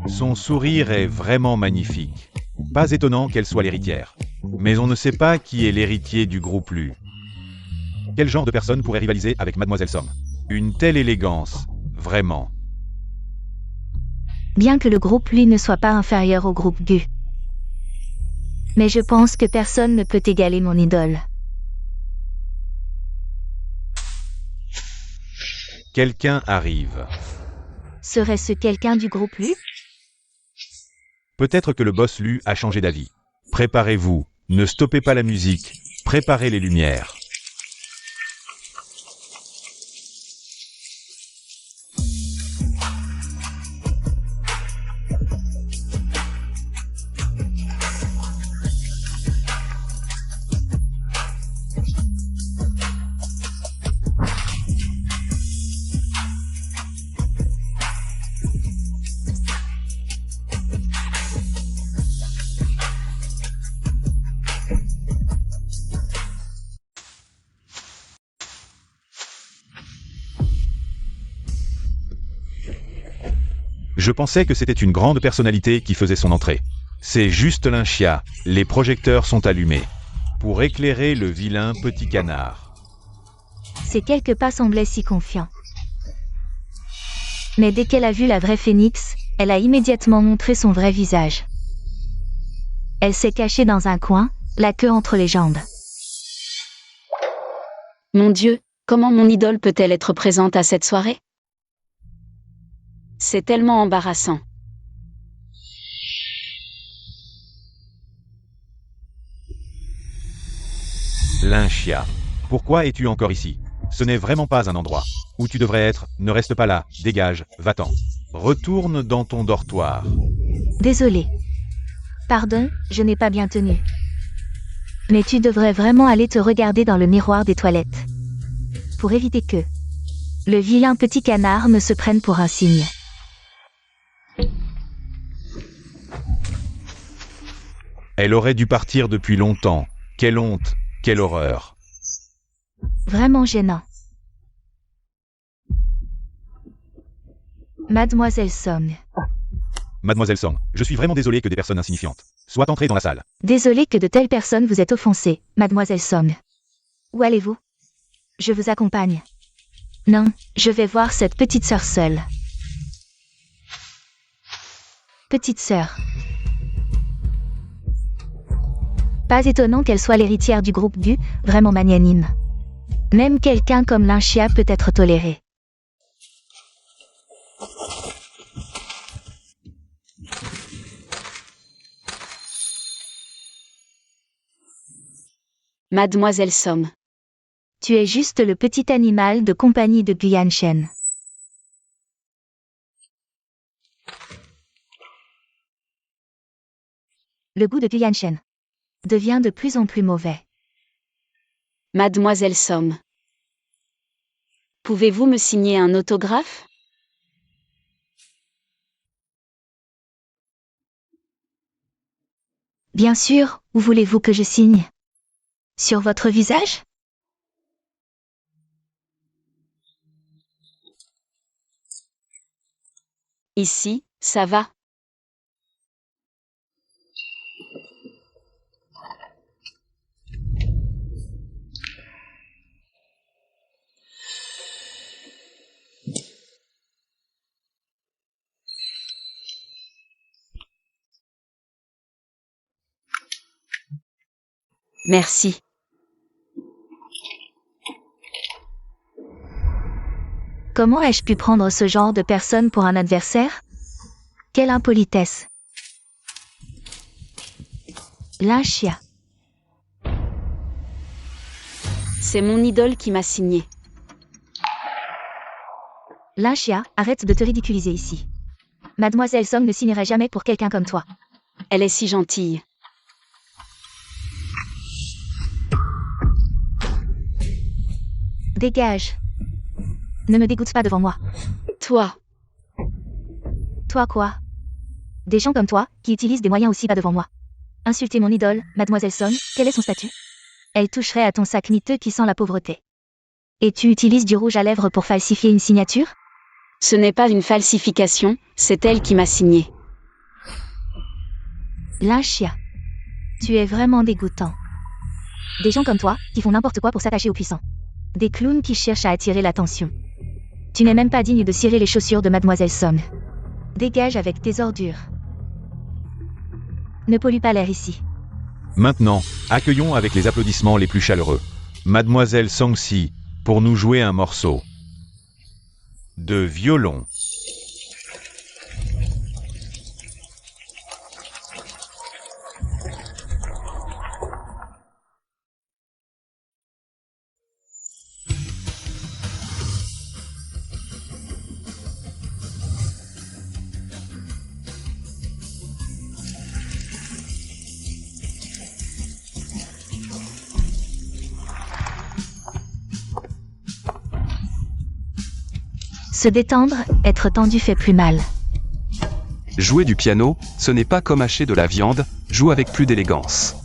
Son sourire est vraiment magnifique. Pas étonnant qu'elle soit l'héritière. Mais on ne sait pas qui est l'héritier du groupe Lu. Quel genre de personne pourrait rivaliser avec Mademoiselle Song? Une telle élégance, vraiment. Bien que le groupe Lu ne soit pas inférieur au groupe Gu. Mais je pense que personne ne peut égaler mon idole. Quelqu'un arrive. Serait-ce quelqu'un du groupe Lu? Peut-être que le boss Lu a changé d'avis. Préparez-vous, ne stoppez pas la musique, préparez les lumières. Je pensais que c'était une grande personnalité qui faisait son entrée. C'est juste Lynchia. Les projecteurs sont allumés. Pour éclairer le vilain petit canard. Ces quelques pas semblaient si confiants. Mais dès qu'elle a vu la vraie Phénix, elle a immédiatement montré son vrai visage. Elle s'est cachée dans un coin, la queue entre les jambes. Mon Dieu, comment mon idole peut-elle être présente à cette soirée? C'est tellement embarrassant. Lynchia. Pourquoi es-tu encore ici? Ce n'est vraiment pas un endroit où tu devrais être. Ne reste pas là. Dégage, va-t'en. Retourne dans ton dortoir. Désolée. Pardon, je n'ai pas bien tenu. Mais tu devrais vraiment aller te regarder dans le miroir des toilettes. Pour éviter que le vilain petit canard ne se prenne pour un cygne. Elle aurait dû partir depuis longtemps. Quelle honte, quelle horreur. Vraiment gênant. Mademoiselle Song. Mademoiselle Song, je suis vraiment désolé que des personnes insignifiantes soient entrées dans la salle. Désolée que de telles personnes vous aient offensé, Mademoiselle Song. Où allez-vous? Je vous accompagne. Non, je vais voir cette petite sœur seule. Petite sœur. Pas étonnant qu'elle soit l'héritière du groupe Gu, vraiment magnanime. Même quelqu'un comme Lynchia peut être toléré. Mademoiselle Somme. Tu es juste le petit animal de compagnie de Gu Yanshen. Le goût de Gu Yanshen devient de plus en plus mauvais. Mademoiselle Somme. Pouvez-vous me signer un autographe? Bien sûr, où voulez-vous que je signe? Sur votre visage? Ici, ça va. Merci. Comment ai-je pu prendre ce genre de personne pour un adversaire? Quelle impolitesse. Lynchia. C'est mon idole qui m'a signé. Lynchia, arrête de te ridiculiser ici. Mademoiselle Song ne signerait jamais pour quelqu'un comme toi. Elle est si gentille. Dégage. Ne me dégoûte pas devant moi. Toi. Toi quoi? Des gens comme toi, qui utilisent des moyens aussi bas devant moi. Insulter mon idole, Mademoiselle Song, quel est son statut? Elle toucherait à ton sac miteux qui sent la pauvreté. Et tu utilises du rouge à lèvres pour falsifier une signature? Ce n'est pas une falsification, c'est elle qui m'a signé. Lynchia. Tu es vraiment dégoûtant. Des gens comme toi, qui font n'importe quoi pour s'attacher aux puissants. Des clowns qui cherchent à attirer l'attention. Tu n'es même pas digne de cirer les chaussures de Mademoiselle Song. Dégage avec tes ordures. Ne pollue pas l'air ici. Maintenant, accueillons avec les applaudissements les plus chaleureux Mademoiselle Songsi pour nous jouer un morceau de violon. Se détendre, être tendu fait plus mal. Jouer du piano, ce n'est pas comme hacher de la viande, joue avec plus d'élégance.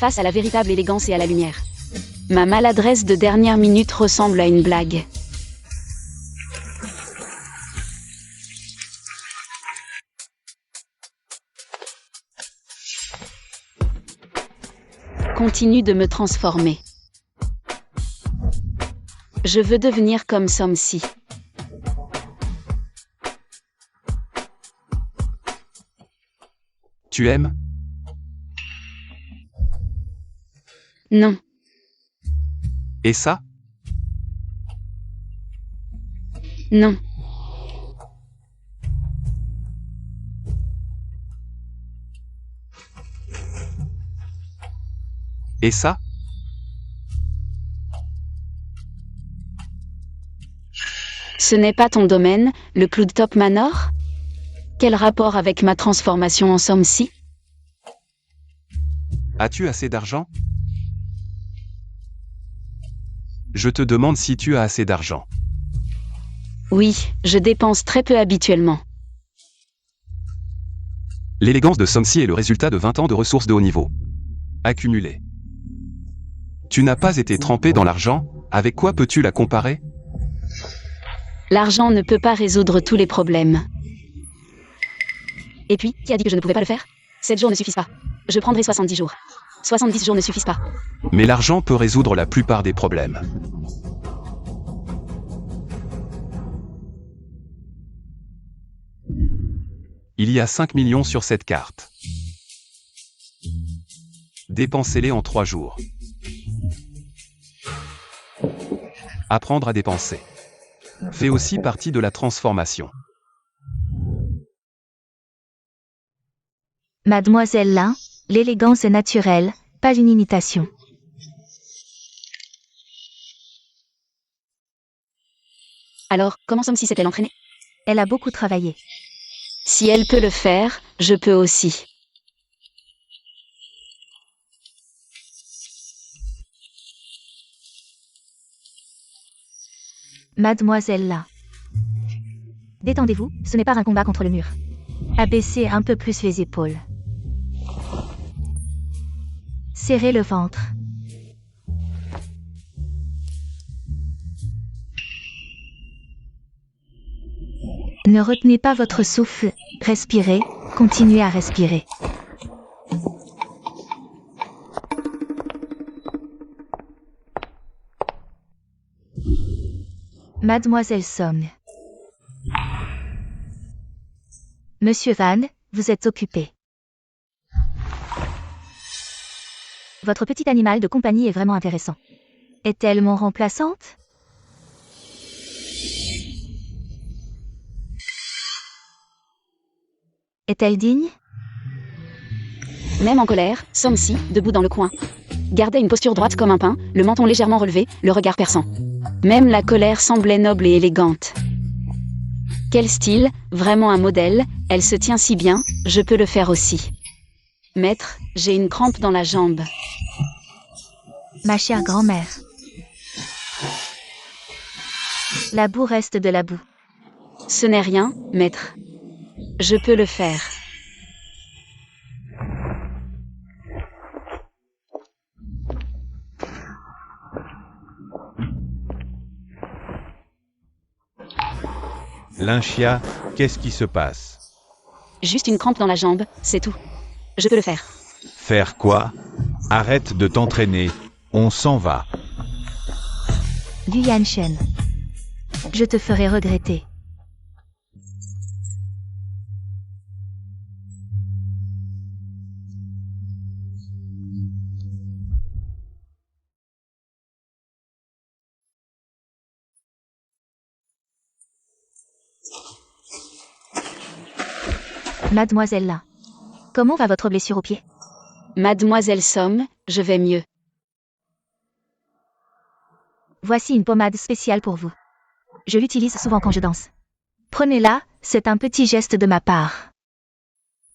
face à la véritable élégance et à la lumière. Ma maladresse de dernière minute ressemble à une blague. Continue de me transformer. Je veux devenir comme Somsi. Tu aimes? Non. Et ça? Non. Et ça? Ce n'est pas ton domaine, le Cloudtop Manor? Quel rapport avec ma transformation en Somsi? As-tu assez d'argent? Je te demande si tu as assez d'argent. Oui, je dépense très peu habituellement. L'élégance de Somsi est le résultat de 20 ans de ressources de haut niveau. Accumulées. Tu n'as pas été trempé dans l'argent, avec quoi peux-tu la comparer? L'argent ne peut pas résoudre tous les problèmes. Et puis, qui a dit que je ne pouvais pas le faire? 7 jours ne suffisent pas. Je prendrai 70 jours. 70 jours ne suffisent pas. Mais l'argent peut résoudre la plupart des problèmes. Il y a 5 millions sur cette carte. Dépensez-les en 3 jours. Apprendre à dépenser fait aussi partie de la transformation. Mademoiselle Lin, l'élégance est naturelle, pas une imitation. Alors, comment Somsi s'est-elle entraînée? Elle a beaucoup travaillé. Si elle peut le faire, je peux aussi. Mademoiselle Lin. Détendez-vous, ce n'est pas un combat contre le mur. Abaissez un peu plus les épaules. Serrez le ventre. Ne retenez pas votre souffle, respirez, continuez à respirer. Mademoiselle Song. Monsieur Van, vous êtes occupé. Votre petit animal de compagnie est vraiment intéressant. Est-elle mon remplaçante? Est-elle digne? Même en colère, Somsi, debout dans le coin, gardait une posture droite comme un pin, le menton légèrement relevé, le regard perçant. Même la colère semblait noble et élégante. Quel style, vraiment un modèle, elle se tient si bien, je peux le faire aussi. Maître, j'ai une crampe dans la jambe. Ma chère grand-mère. La boue reste de la boue. Ce n'est rien, maître. Je peux le faire. Lynchia, qu'est-ce qui se passe? Juste une crampe dans la jambe, c'est tout. Je peux le faire. Faire quoi? Arrête de t'entraîner, on s'en va. Du Yanshen. Je te ferai regretter. Mademoiselle Lin. Comment va votre blessure au pied? Mademoiselle Somme, je vais mieux. Voici une pommade spéciale pour vous. Je l'utilise souvent quand je danse. Prenez-la, c'est un petit geste de ma part.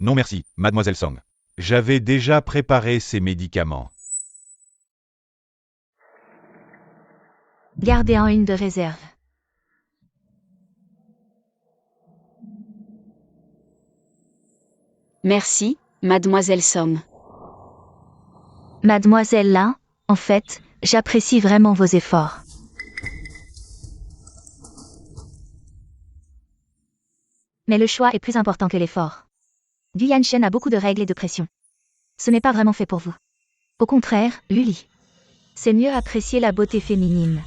Non merci, mademoiselle Song. J'avais déjà préparé ces médicaments. Gardez en une de réserve. Merci, mademoiselle Somme. Mademoiselle Lin, en fait, j'apprécie vraiment vos efforts. Mais le choix est plus important que l'effort. Gu Yanshen a beaucoup de règles et de pression. Ce n'est pas vraiment fait pour vous. Au contraire, Luli. C'est mieux apprécier la beauté féminine.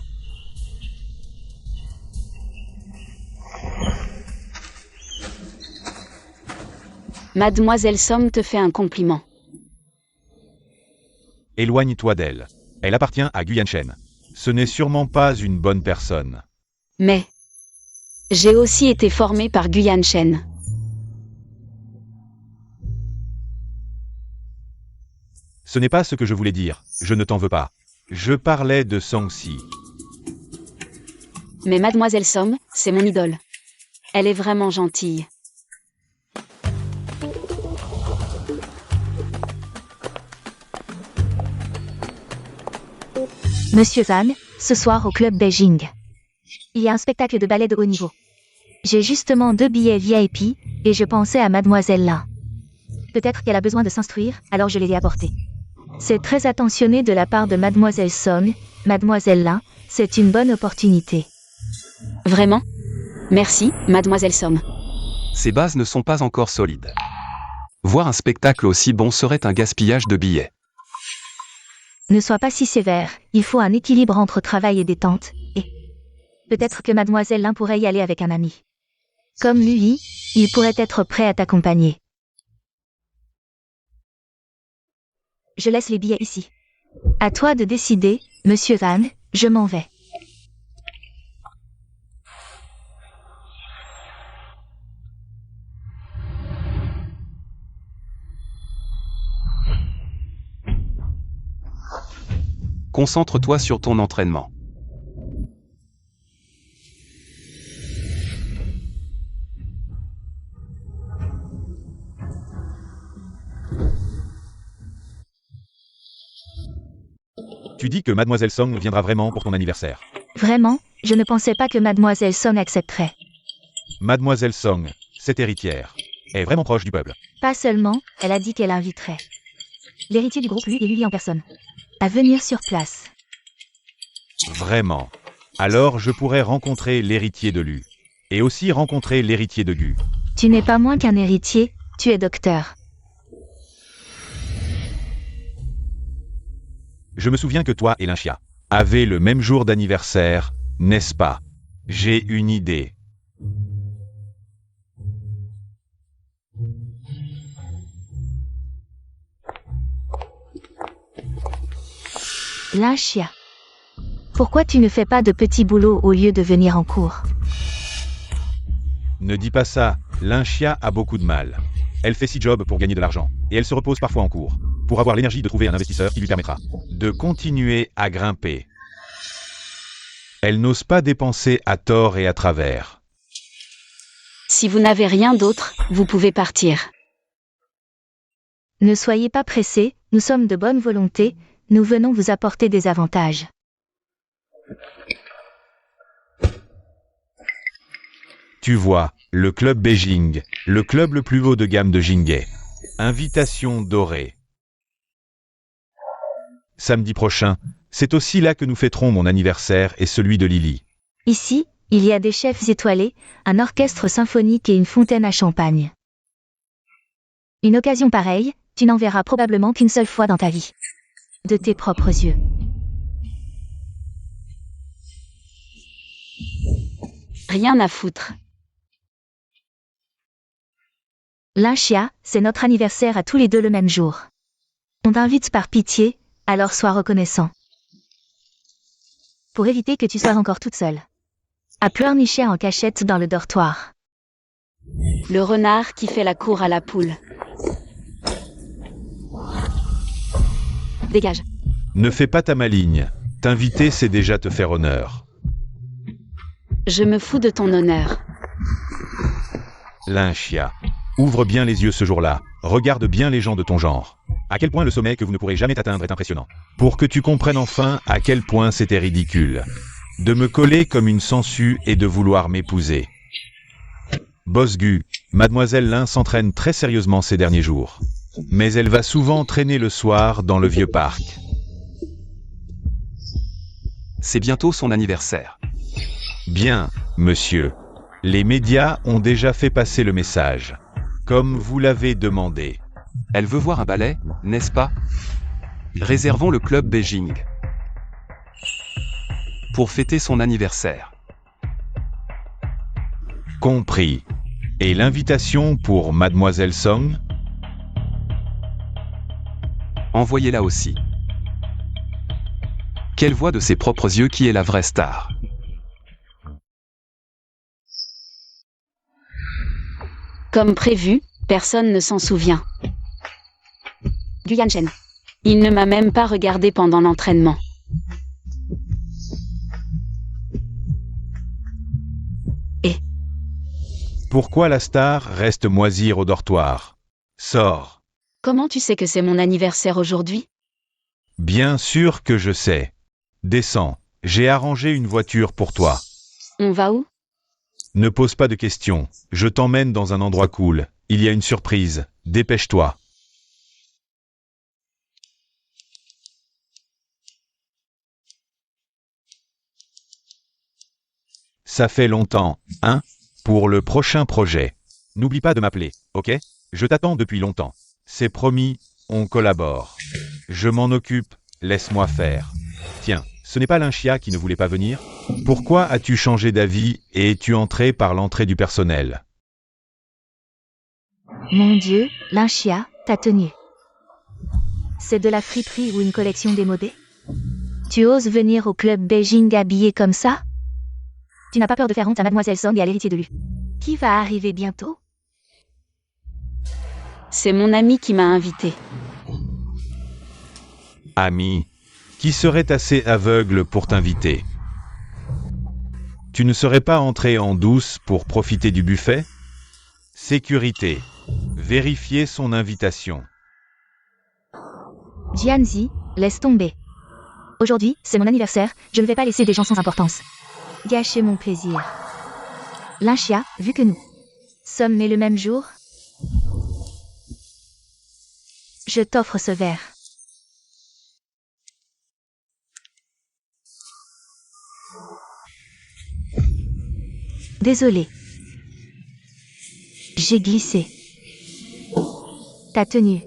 Mademoiselle Somme te fait un compliment. Éloigne-toi d'elle. Elle appartient à Gu Yanshen. Ce n'est sûrement pas une bonne personne. Mais j'ai aussi été formée par Gu Yanshen. Ce n'est pas ce que je voulais dire. Je ne t'en veux pas. Je parlais de Sangxi. Mais Mademoiselle Somme, c'est mon idole. Elle est vraiment gentille. Monsieur Zhang, ce soir au club Beijing. Il y a un spectacle de ballet de haut niveau. J'ai justement 2 billets VIP, et je pensais à Mademoiselle Lin. Peut-être qu'elle a besoin de s'instruire, alors je les ai apportés. C'est très attentionné de la part de Mademoiselle Song, Mademoiselle Lin, c'est une bonne opportunité. Vraiment? Merci, Mademoiselle Somme. Ces bases ne sont pas encore solides. Voir un spectacle aussi bon serait un gaspillage de billets. Ne sois pas si sévère, il faut un équilibre entre travail et détente, et peut-être que Mademoiselle Lin pourrait y aller avec un ami. Comme lui, il pourrait être prêt à t'accompagner. Je laisse les billets ici. À toi de décider, Monsieur Van, je m'en vais. Concentre-toi sur ton entraînement. Tu dis que Mademoiselle Song viendra vraiment pour ton anniversaire. Vraiment, je ne pensais pas que Mademoiselle Song accepterait. Mademoiselle Song, cette héritière, est vraiment proche du peuple. Pas seulement, elle a dit qu'elle inviterait l'héritier du groupe Lu et Luli en personne à venir sur place. Vraiment. Alors je pourrais rencontrer l'héritier de Lu. Et aussi rencontrer l'héritier de Gu. Tu n'es pas moins qu'un héritier, tu es docteur. Je me souviens que toi et Linxia avez le même jour d'anniversaire, n'est-ce pas? J'ai une idée. Linxia. Pourquoi tu ne fais pas de petits boulots au lieu de venir en cours? Ne dis pas ça, Linxia a beaucoup de mal. Elle fait 6 jobs pour gagner de l'argent, et elle se repose parfois en cours, pour avoir l'énergie de trouver un investisseur qui lui permettra de continuer à grimper. Elle n'ose pas dépenser à tort et à travers. Si vous n'avez rien d'autre, vous pouvez partir. Ne soyez pas pressés, nous sommes de bonne volonté, nous venons vous apporter des avantages. Tu vois, le club Beijing, le club le plus haut de gamme de Jinghe. Invitation dorée. Samedi prochain, c'est aussi là que nous fêterons mon anniversaire et celui de Lily. Ici, il y a des chefs étoilés, un orchestre symphonique et une fontaine à champagne. Une occasion pareille, tu n'en verras probablement qu'une seule fois dans ta vie. De tes propres yeux. Rien à foutre. Linxia, c'est notre anniversaire à tous les deux le même jour. On t'invite par pitié, alors sois reconnaissant. Pour éviter que tu sois encore toute seule. À pleurnicher en cachette dans le dortoir. Le renard qui fait la cour à la poule. Dégage. Ne fais pas ta maligne. T'inviter, c'est déjà te faire honneur. Je me fous de ton honneur. Linxia. Ouvre bien les yeux ce jour-là. Regarde bien les gens de ton genre. À quel point le sommet que vous ne pourrez jamais atteindre est impressionnant. Pour que tu comprennes enfin à quel point c'était ridicule. De me coller comme une sangsue et de vouloir m'épouser. Boss Gu, Mademoiselle Lin s'entraîne très sérieusement ces derniers jours. Mais elle va souvent traîner le soir dans le vieux parc. C'est bientôt son anniversaire. Bien, monsieur. Les médias ont déjà fait passer le message. Comme vous l'avez demandé. Elle veut voir un ballet, n'est-ce pas? Réservons le club Beijing. Pour fêter son anniversaire. Compris. Et l'invitation pour Mademoiselle Song? Envoyez-la aussi. Qu'elle voit de ses propres yeux qui est la vraie star. Comme prévu, personne ne s'en souvient. Guyan Chen. Il ne m'a même pas regardé pendant l'entraînement. Pourquoi la star reste moisir au dortoir? Sors. Comment tu sais que c'est mon anniversaire aujourd'hui? Bien sûr que je sais. Descends. J'ai arrangé une voiture pour toi. On va où? Ne pose pas de questions. Je t'emmène dans un endroit cool. Il y a une surprise. Dépêche-toi. Ça fait longtemps, hein? Pour le prochain projet. N'oublie pas de m'appeler, ok? Je t'attends depuis longtemps. C'est promis, on collabore. Je m'en occupe, laisse-moi faire. Tiens, ce n'est pas Linchia qui ne voulait pas venir? Pourquoi as-tu changé d'avis et es-tu entré par l'entrée du personnel? Mon Dieu, Linchia, ta tenue. C'est de la friperie ou une collection démodée? Tu oses venir au club Beijing habillé comme ça? Tu n'as pas peur de faire honte à Mademoiselle Song et à l'héritier de Lu, qui va arriver bientôt? C'est mon ami qui m'a invité. Ami, qui serait assez aveugle pour t'inviter? Tu ne serais pas entré en douce pour profiter du buffet? Sécurité. Vérifiez son invitation. Jianzi, laisse tomber. Aujourd'hui, c'est mon anniversaire, je ne vais pas laisser des gens sans importance gâcher mon plaisir. Linchia, vu que nous sommes nés le même jour, je t'offre ce verre. Désolé. J'ai glissé. Ta tenue.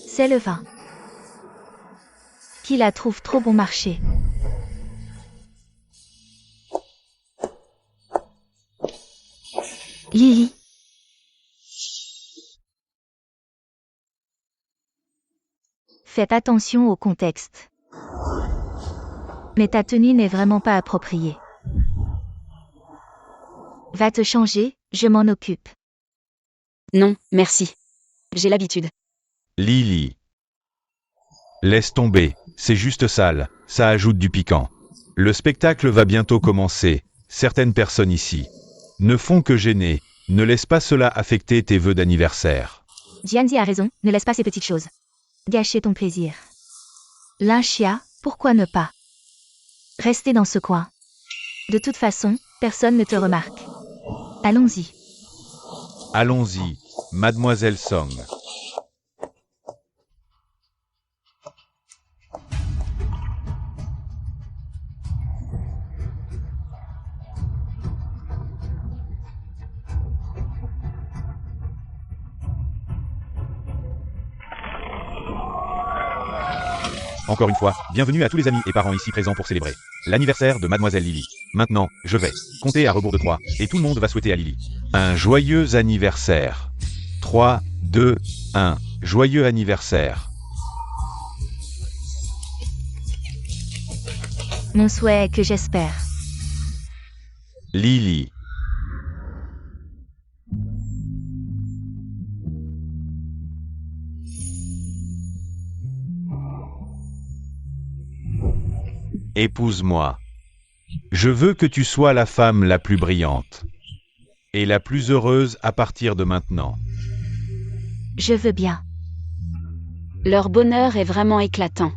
C'est le vin. Qui la trouve trop bon marché. Lily. Faites attention au contexte. Mais ta tenue n'est vraiment pas appropriée. Va te changer, je m'en occupe. Non, merci. J'ai l'habitude. Lily. Laisse tomber, c'est juste sale, ça ajoute du piquant. Le spectacle va bientôt commencer. Certaines personnes ici ne font que gêner. Ne laisse pas cela affecter tes vœux d'anniversaire. Jianzi a raison, ne laisse pas ces petites choses gâcher ton plaisir. Linchia, pourquoi ne pas rester dans ce coin? De toute façon, personne ne te remarque. Allons-y. Allons-y, Mademoiselle Song. Encore une fois, bienvenue à tous les amis et parents ici présents pour célébrer l'anniversaire de Mademoiselle Lily. Maintenant, je vais compter à rebours de 3, et tout le monde va souhaiter à Lily un joyeux anniversaire. 3, 2, 1. Joyeux anniversaire. Mon souhait est que j'espère. Lily. Épouse-moi. Je veux que tu sois la femme la plus brillante et la plus heureuse à partir de maintenant. Je veux bien. Leur bonheur est vraiment éclatant.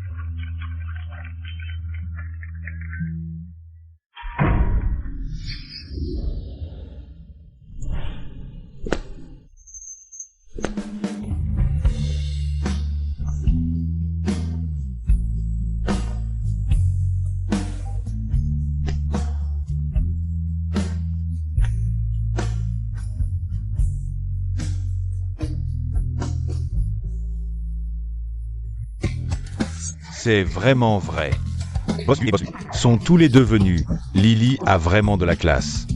C'est vraiment vrai. Bosgu et Bosgu sont tous les deux venus. Lily a vraiment de la classe.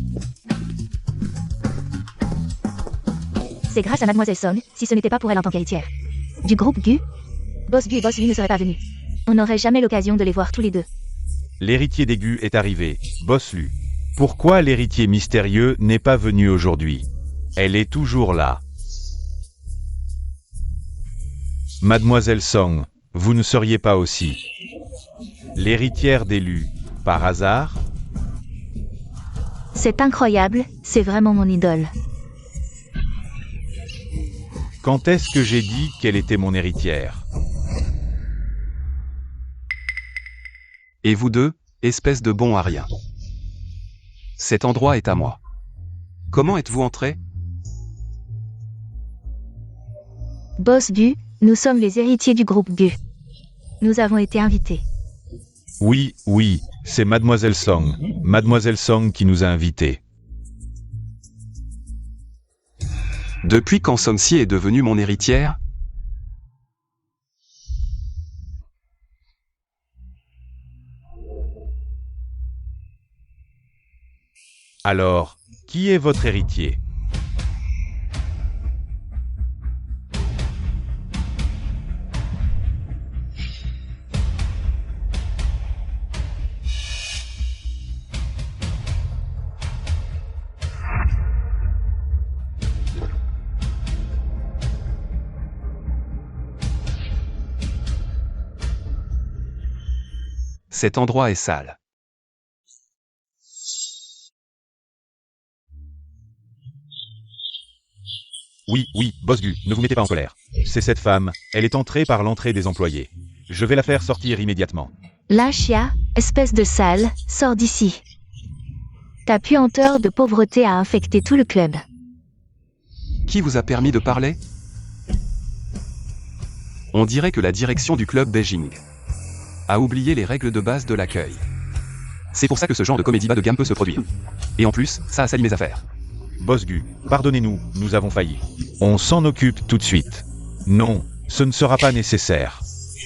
C'est grâce à Mademoiselle Song, si ce n'était pas pour elle en tant qu'héritière du groupe Gu, Boss Gu et Boss Lu ne seraient pas venus. On n'aurait jamais l'occasion de les voir tous les deux. L'héritier des Gu est arrivé, Boss Lu. Pourquoi l'héritier mystérieux n'est pas venu aujourd'hui? Elle est toujours là. Mademoiselle Song, vous ne seriez pas aussi l'héritière des Lu, par hasard? C'est incroyable, c'est vraiment mon idole. Quand est-ce que j'ai dit qu'elle était mon héritière? Et vous deux, espèce de bons à rien. Cet endroit est à moi. Comment êtes-vous entrés? Boss Gu, nous sommes les héritiers du groupe Gu. Nous avons été invités. Oui, c'est Mademoiselle Song. Mademoiselle Song qui nous a invités. Depuis quand Song-si est devenue mon héritière? Alors, qui est votre héritier? Cet endroit est sale. Oui, Boss Gu, ne vous mettez pas en colère. C'est cette femme, elle est entrée par l'entrée des employés. Je vais la faire sortir immédiatement. Lynchia, espèce de sale, sors d'ici. Ta puanteur de pauvreté a infecté tout le club. Qui vous a permis de parler? On dirait que la direction du club Beijing a oublié les règles de base de l'accueil. C'est pour ça que ce genre de comédie bas de gamme peut se produire. Et en plus, ça a sali mes affaires. Boss Gu, pardonnez-nous, nous avons failli. On s'en occupe tout de suite. Non, ce ne sera pas nécessaire.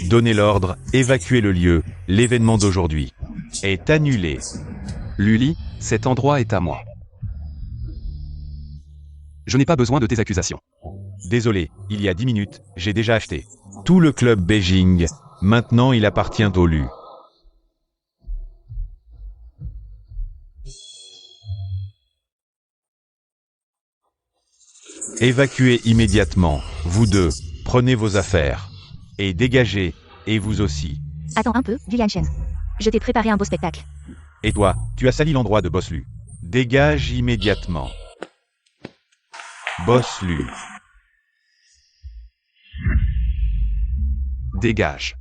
Donnez l'ordre, évacuez le lieu, l'événement d'aujourd'hui est annulé. Luli, cet endroit est à moi. Je n'ai pas besoin de tes accusations. Désolé, il y a 10 minutes, j'ai déjà acheté tout le club Beijing. Maintenant il appartient au Lu. Évacuez immédiatement, vous deux, prenez vos affaires. Et dégagez, et vous aussi. Attends un peu, Gu Yanshen. Je t'ai préparé un beau spectacle. Et toi, tu as sali l'endroit de Boss Lu. Dégage immédiatement. Boss Lu. Dégage.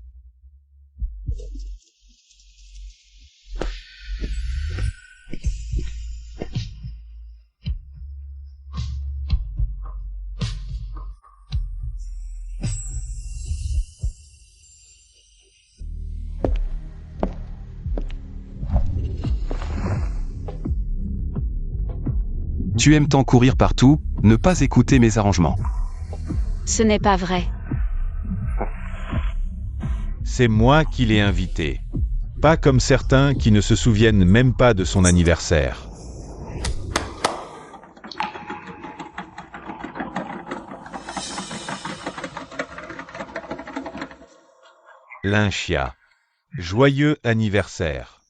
Tu aimes tant courir partout, ne pas écouter mes arrangements. Ce n'est pas vrai. C'est moi qui l'ai invité. Pas comme certains qui ne se souviennent même pas de son anniversaire. Lynchia. Joyeux anniversaire.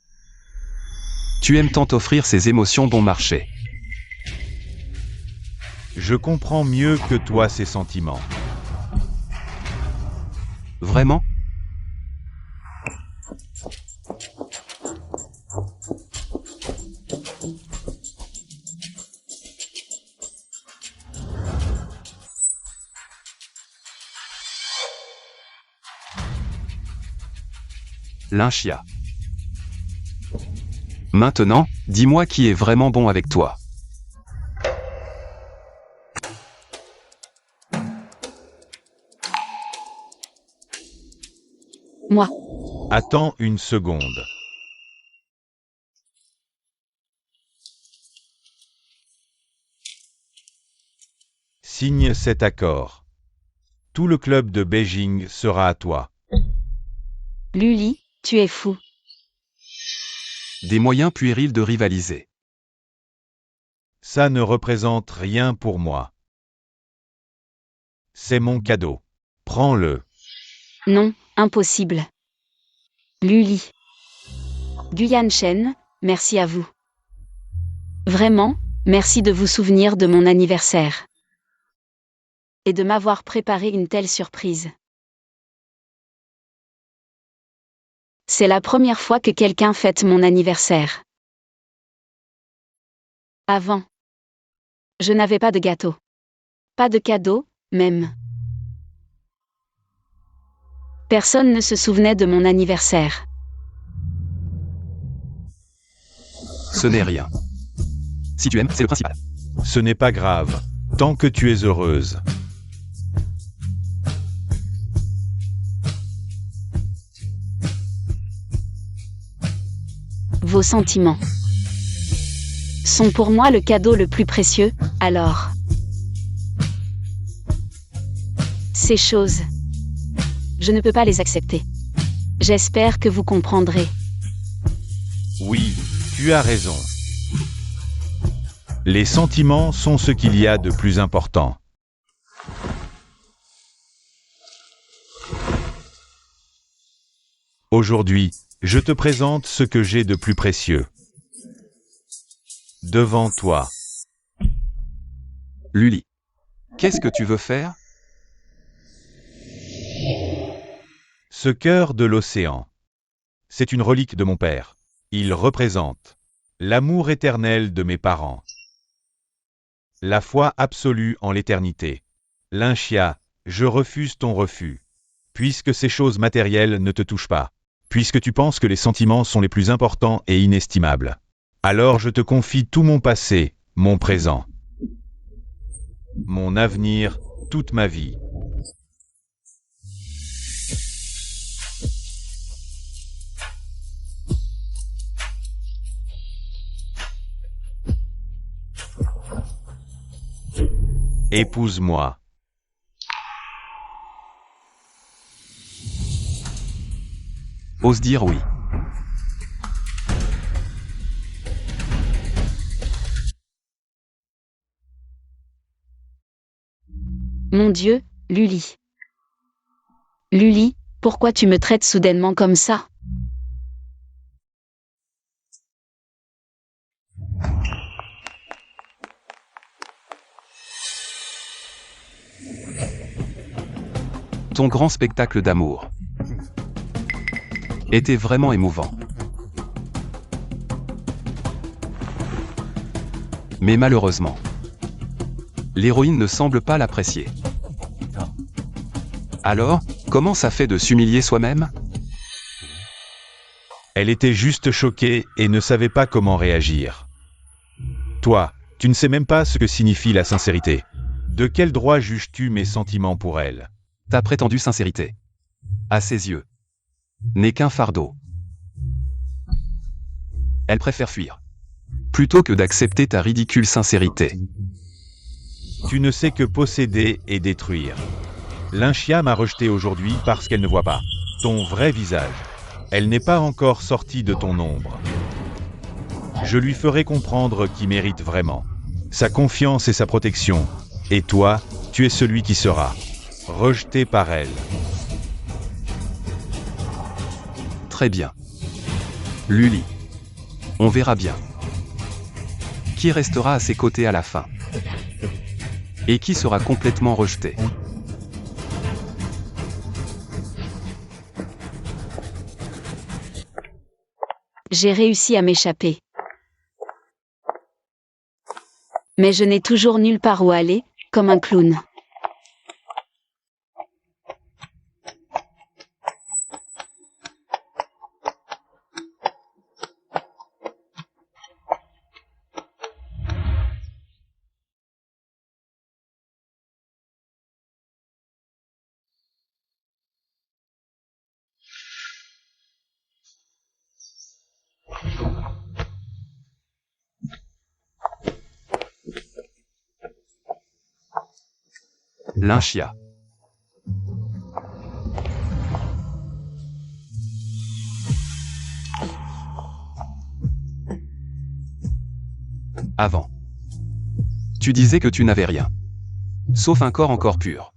Tu aimes tant offrir ces émotions bon marché. Je comprends mieux que toi ces sentiments. Vraiment? Lynchia. Maintenant, dis-moi qui est vraiment bon avec toi. Moi. Attends une seconde. Signe cet accord. Tout le club de Beijing sera à toi. Luli, tu es fou. Des moyens puérils de rivaliser. Ça ne représente rien pour moi. C'est mon cadeau. Prends-le. Non, impossible. Luli. Guyane Chen, merci à vous. Vraiment, merci de vous souvenir de mon anniversaire. Et de m'avoir préparé une telle surprise. C'est la première fois que quelqu'un fête mon anniversaire. Avant, je n'avais pas de gâteau. Pas de cadeau, même. Personne ne se souvenait de mon anniversaire. Ce n'est rien. Si tu aimes, c'est le principal. Ce n'est pas grave, tant que tu es heureuse. Vos sentiments sont pour moi le cadeau le plus précieux, alors. Ces choses, je ne peux pas les accepter. J'espère que vous comprendrez. Oui, tu as raison. Les sentiments sont ce qu'il y a de plus important. Aujourd'hui, je te présente ce que j'ai de plus précieux. Devant toi. Luli. Qu'est-ce que tu veux faire? Ce cœur de l'océan. C'est une relique de mon père. Il représente l'amour éternel de mes parents. La foi absolue en l'éternité. Lynchia, je refuse ton refus. Puisque ces choses matérielles ne te touchent pas. Puisque tu penses que les sentiments sont les plus importants et inestimables. Alors je te confie tout mon passé, mon présent. Mon avenir, toute ma vie. Épouse-moi. Ose dire oui. Mon Dieu, Luli. Luli, pourquoi tu me traites soudainement comme ça? Ton grand spectacle d'amour était vraiment émouvant. Mais malheureusement, l'héroïne ne semble pas l'apprécier. Alors, comment ça fait de s'humilier soi-même? Elle était juste choquée et ne savait pas comment réagir. Toi, tu ne sais même pas ce que signifie la sincérité. De quel droit juges-tu mes sentiments pour elle? Ta prétendue sincérité, à ses yeux, n'est qu'un fardeau. Elle préfère fuir, plutôt que d'accepter ta ridicule sincérité. Tu ne sais que posséder et détruire. Lynchia m'a rejeté aujourd'hui parce qu'elle ne voit pas ton vrai visage. Elle n'est pas encore sortie de ton ombre. Je lui ferai comprendre qui mérite vraiment sa confiance et sa protection. Et toi, tu es celui qui sera rejeté par elle. Très bien. Luli. On verra bien. Qui restera à ses côtés à la fin? Et qui sera complètement rejeté? J'ai réussi à m'échapper. Mais je n'ai toujours nulle part où aller, comme un clown. Lynchia. avant. Tu disais que tu n'avais rien. Sauf un corps encore pur.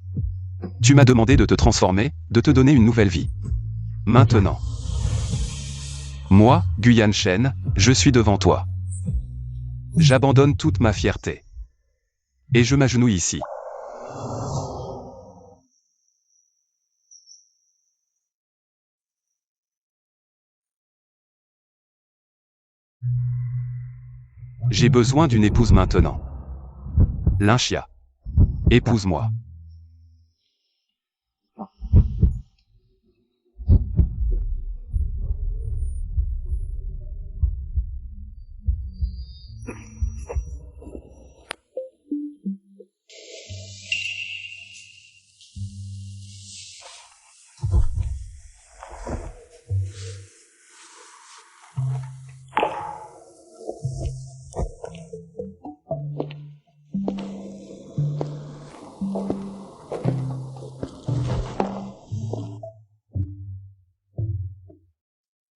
Tu m'as demandé de te transformer, de te donner une nouvelle vie. Maintenant. Moi, Guyane Shen, je suis devant toi. J'abandonne toute ma fierté. Et je m'agenouille ici. J'ai besoin d'une épouse maintenant. Lynchia. Épouse-moi.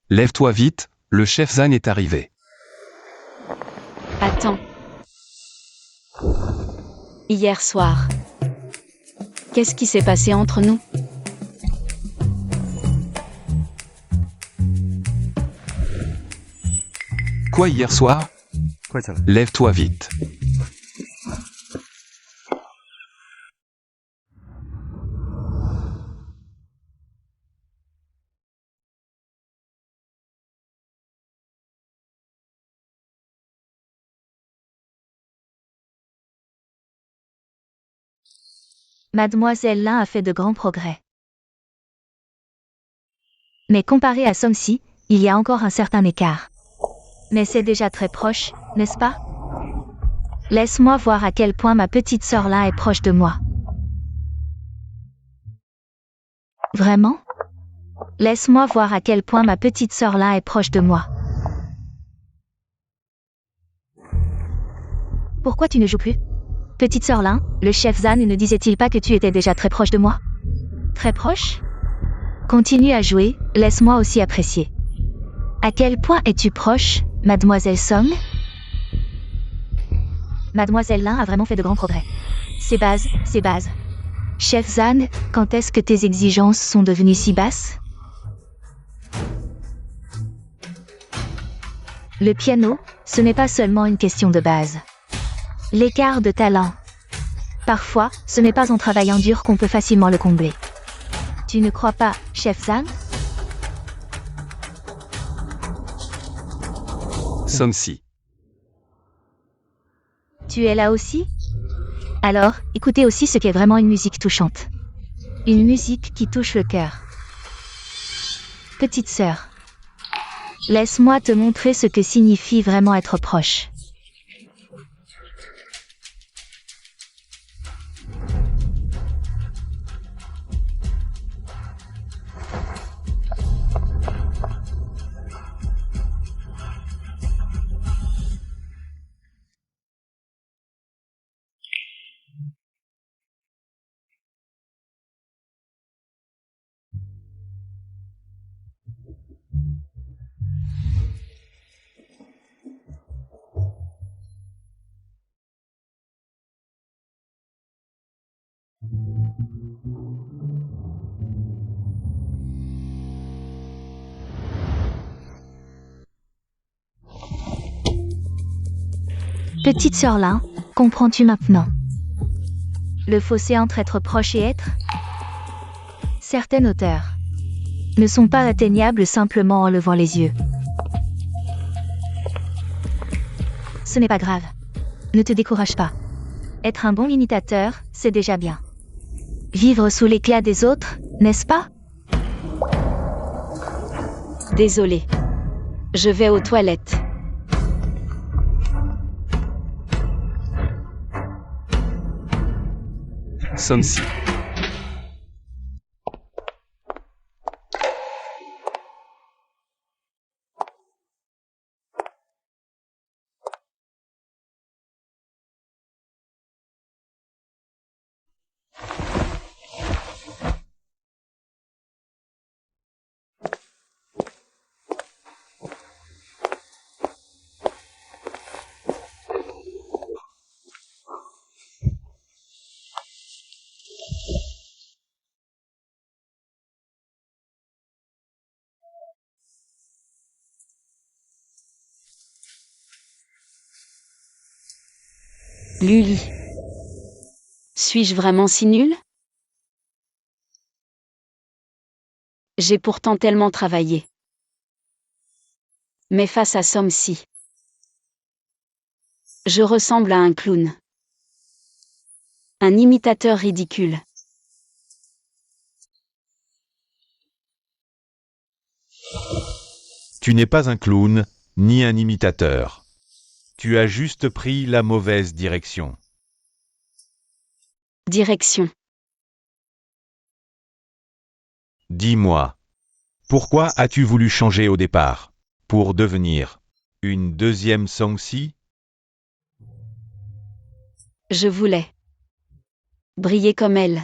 Lève-toi vite, le chef Zan est arrivé. Attends. Hier soir. Qu'est-ce qui s'est passé entre nous? Quoi hier soir? Lève-toi vite. Mademoiselle Lin a fait de grands progrès. Mais comparé à Somsi, il y a encore un certain écart. Mais c'est déjà très proche, n'est-ce pas? Laisse-moi voir à quel point ma petite sœur Lin est proche de moi. Vraiment? Laisse-moi voir à quel point ma petite sœur Lin est proche de moi. Pourquoi tu ne joues plus? Petite sœur Lin, le chef Zan ne disait-il pas que tu étais déjà très proche de moi? Très proche? Continue à jouer, laisse-moi aussi apprécier. À quel point es-tu proche, Mademoiselle Song? Mademoiselle Lin a vraiment fait de grands progrès. C'est base, c'est base. Chef Zan, quand est-ce que tes exigences sont devenues si basses? Le piano, ce n'est pas seulement une question de base. L'écart de talent. Parfois, ce n'est pas en travaillant dur qu'on peut facilement le combler. Tu ne crois pas, chef Zan? Somsi. Tu es là aussi? Alors, écoutez aussi ce qu'est vraiment une musique touchante. Une musique qui touche le cœur. Petite sœur. Laisse-moi te montrer ce que signifie vraiment être proche. Petite sœur Lin, comprends-tu maintenant? Le fossé entre être proche et être? Certaines hauteurs ne sont pas atteignables simplement en levant les yeux. Ce n'est pas grave. Ne te décourage pas. Être un bon imitateur, c'est déjà bien. Vivre sous l'éclat des autres, n'est-ce pas? Désolée. Je vais aux toilettes. Somsi. Luli. Suis-je vraiment si nulle? J'ai pourtant tellement travaillé. Mais face à Somsi, je ressemble à un clown. Un imitateur ridicule. Tu n'es pas un clown, ni un imitateur. Tu as juste pris la mauvaise direction. Direction. Dis-moi, pourquoi as-tu voulu changer au départ? Pour devenir une deuxième Songsi? Je voulais briller comme elle.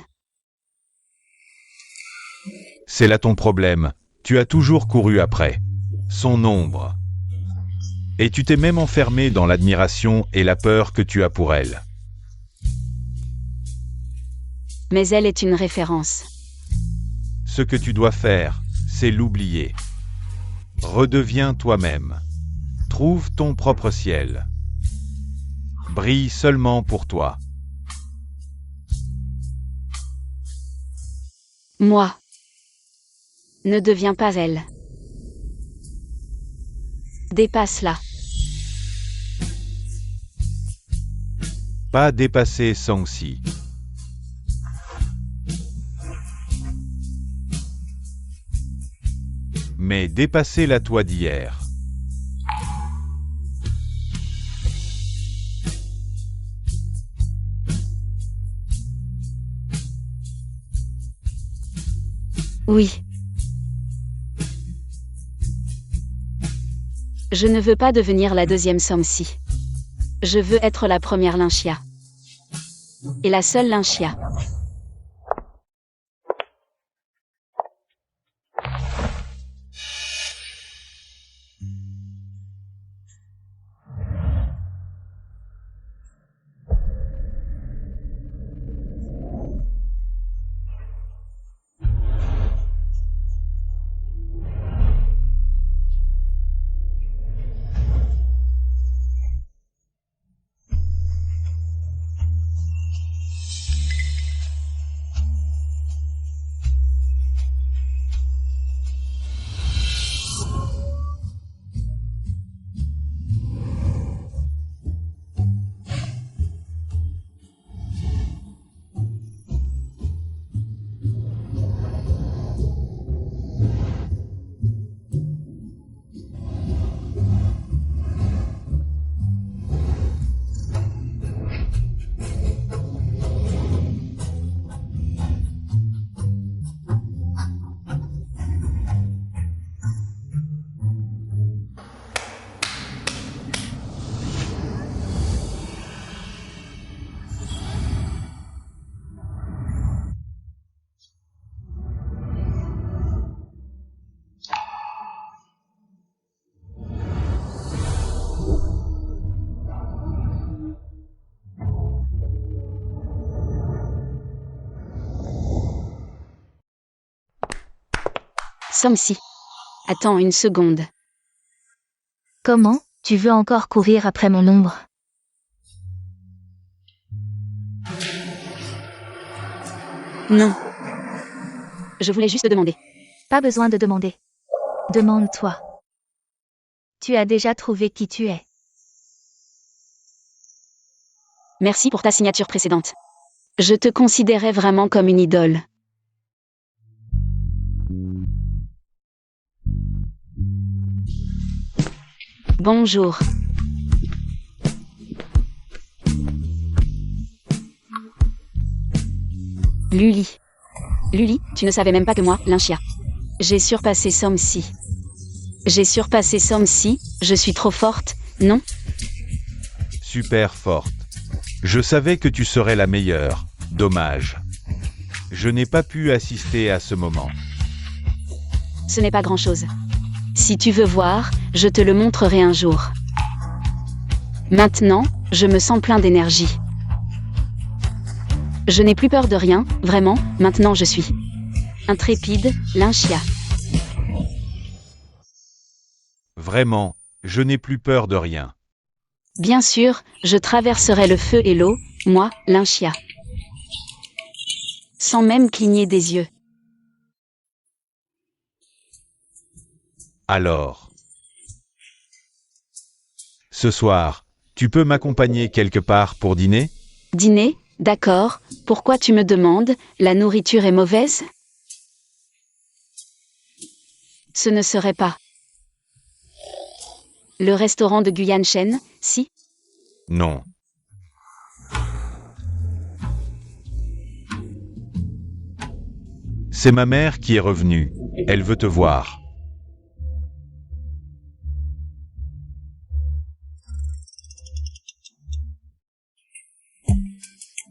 C'est là ton problème. Tu as toujours couru après son ombre. Et tu t'es même enfermé dans l'admiration et la peur que tu as pour elle. Mais elle est une référence. Ce que tu dois faire, c'est l'oublier. Redeviens toi-même. Trouve ton propre ciel. Brille seulement pour toi. Moi. Ne deviens pas elle. Dépasse-la. Pas dépasser Songsi. Mais dépasser la toi d'hier. Oui. Je ne veux pas devenir la deuxième Somsi. Je veux être la première Lynchia. Et la seule Lynchia. Somsi. Attends une seconde. Comment? Tu veux encore courir après mon ombre? Non. Je voulais juste demander. Pas besoin de demander. Demande-toi. Tu as déjà trouvé qui tu es. Merci pour ta signature précédente. Je te considérais vraiment comme une idole. Bonjour. Luli. Luli, tu ne savais même pas que moi, Lynchia. J'ai surpassé Somsi. J'ai surpassé Somsi, je suis trop forte, non? Super forte. Je savais que tu serais la meilleure. Dommage. Je n'ai pas pu assister à ce moment. Ce n'est pas grand-chose. Si tu veux voir, je te le montrerai un jour. Maintenant, je me sens plein d'énergie. Je n'ai plus peur de rien, vraiment, maintenant je suis intrépide, Lynchia. Vraiment, je n'ai plus peur de rien. Bien sûr, je traverserai le feu et l'eau, moi, Lynchia. Sans même cligner des yeux. Alors. Ce soir, tu peux m'accompagner quelque part pour dîner? Dîner, d'accord, pourquoi tu me demandes, la nourriture est mauvaise? Ce ne serait pas. Le restaurant de Guyane Shen, si? Non. C'est ma mère qui est revenue. Elle veut te voir.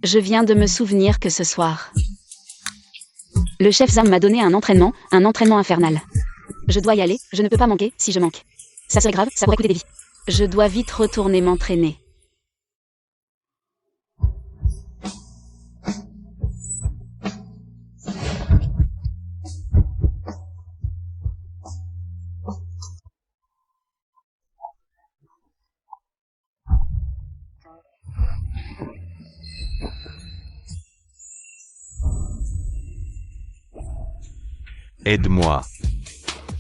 Je viens de me souvenir que ce soir. Le chef Zam m'a donné un entraînement infernal. Je dois y aller, je ne peux pas manquer, si je manque. Ça serait grave, ça pourrait coûter des vies. Je dois vite retourner m'entraîner. Aide-moi.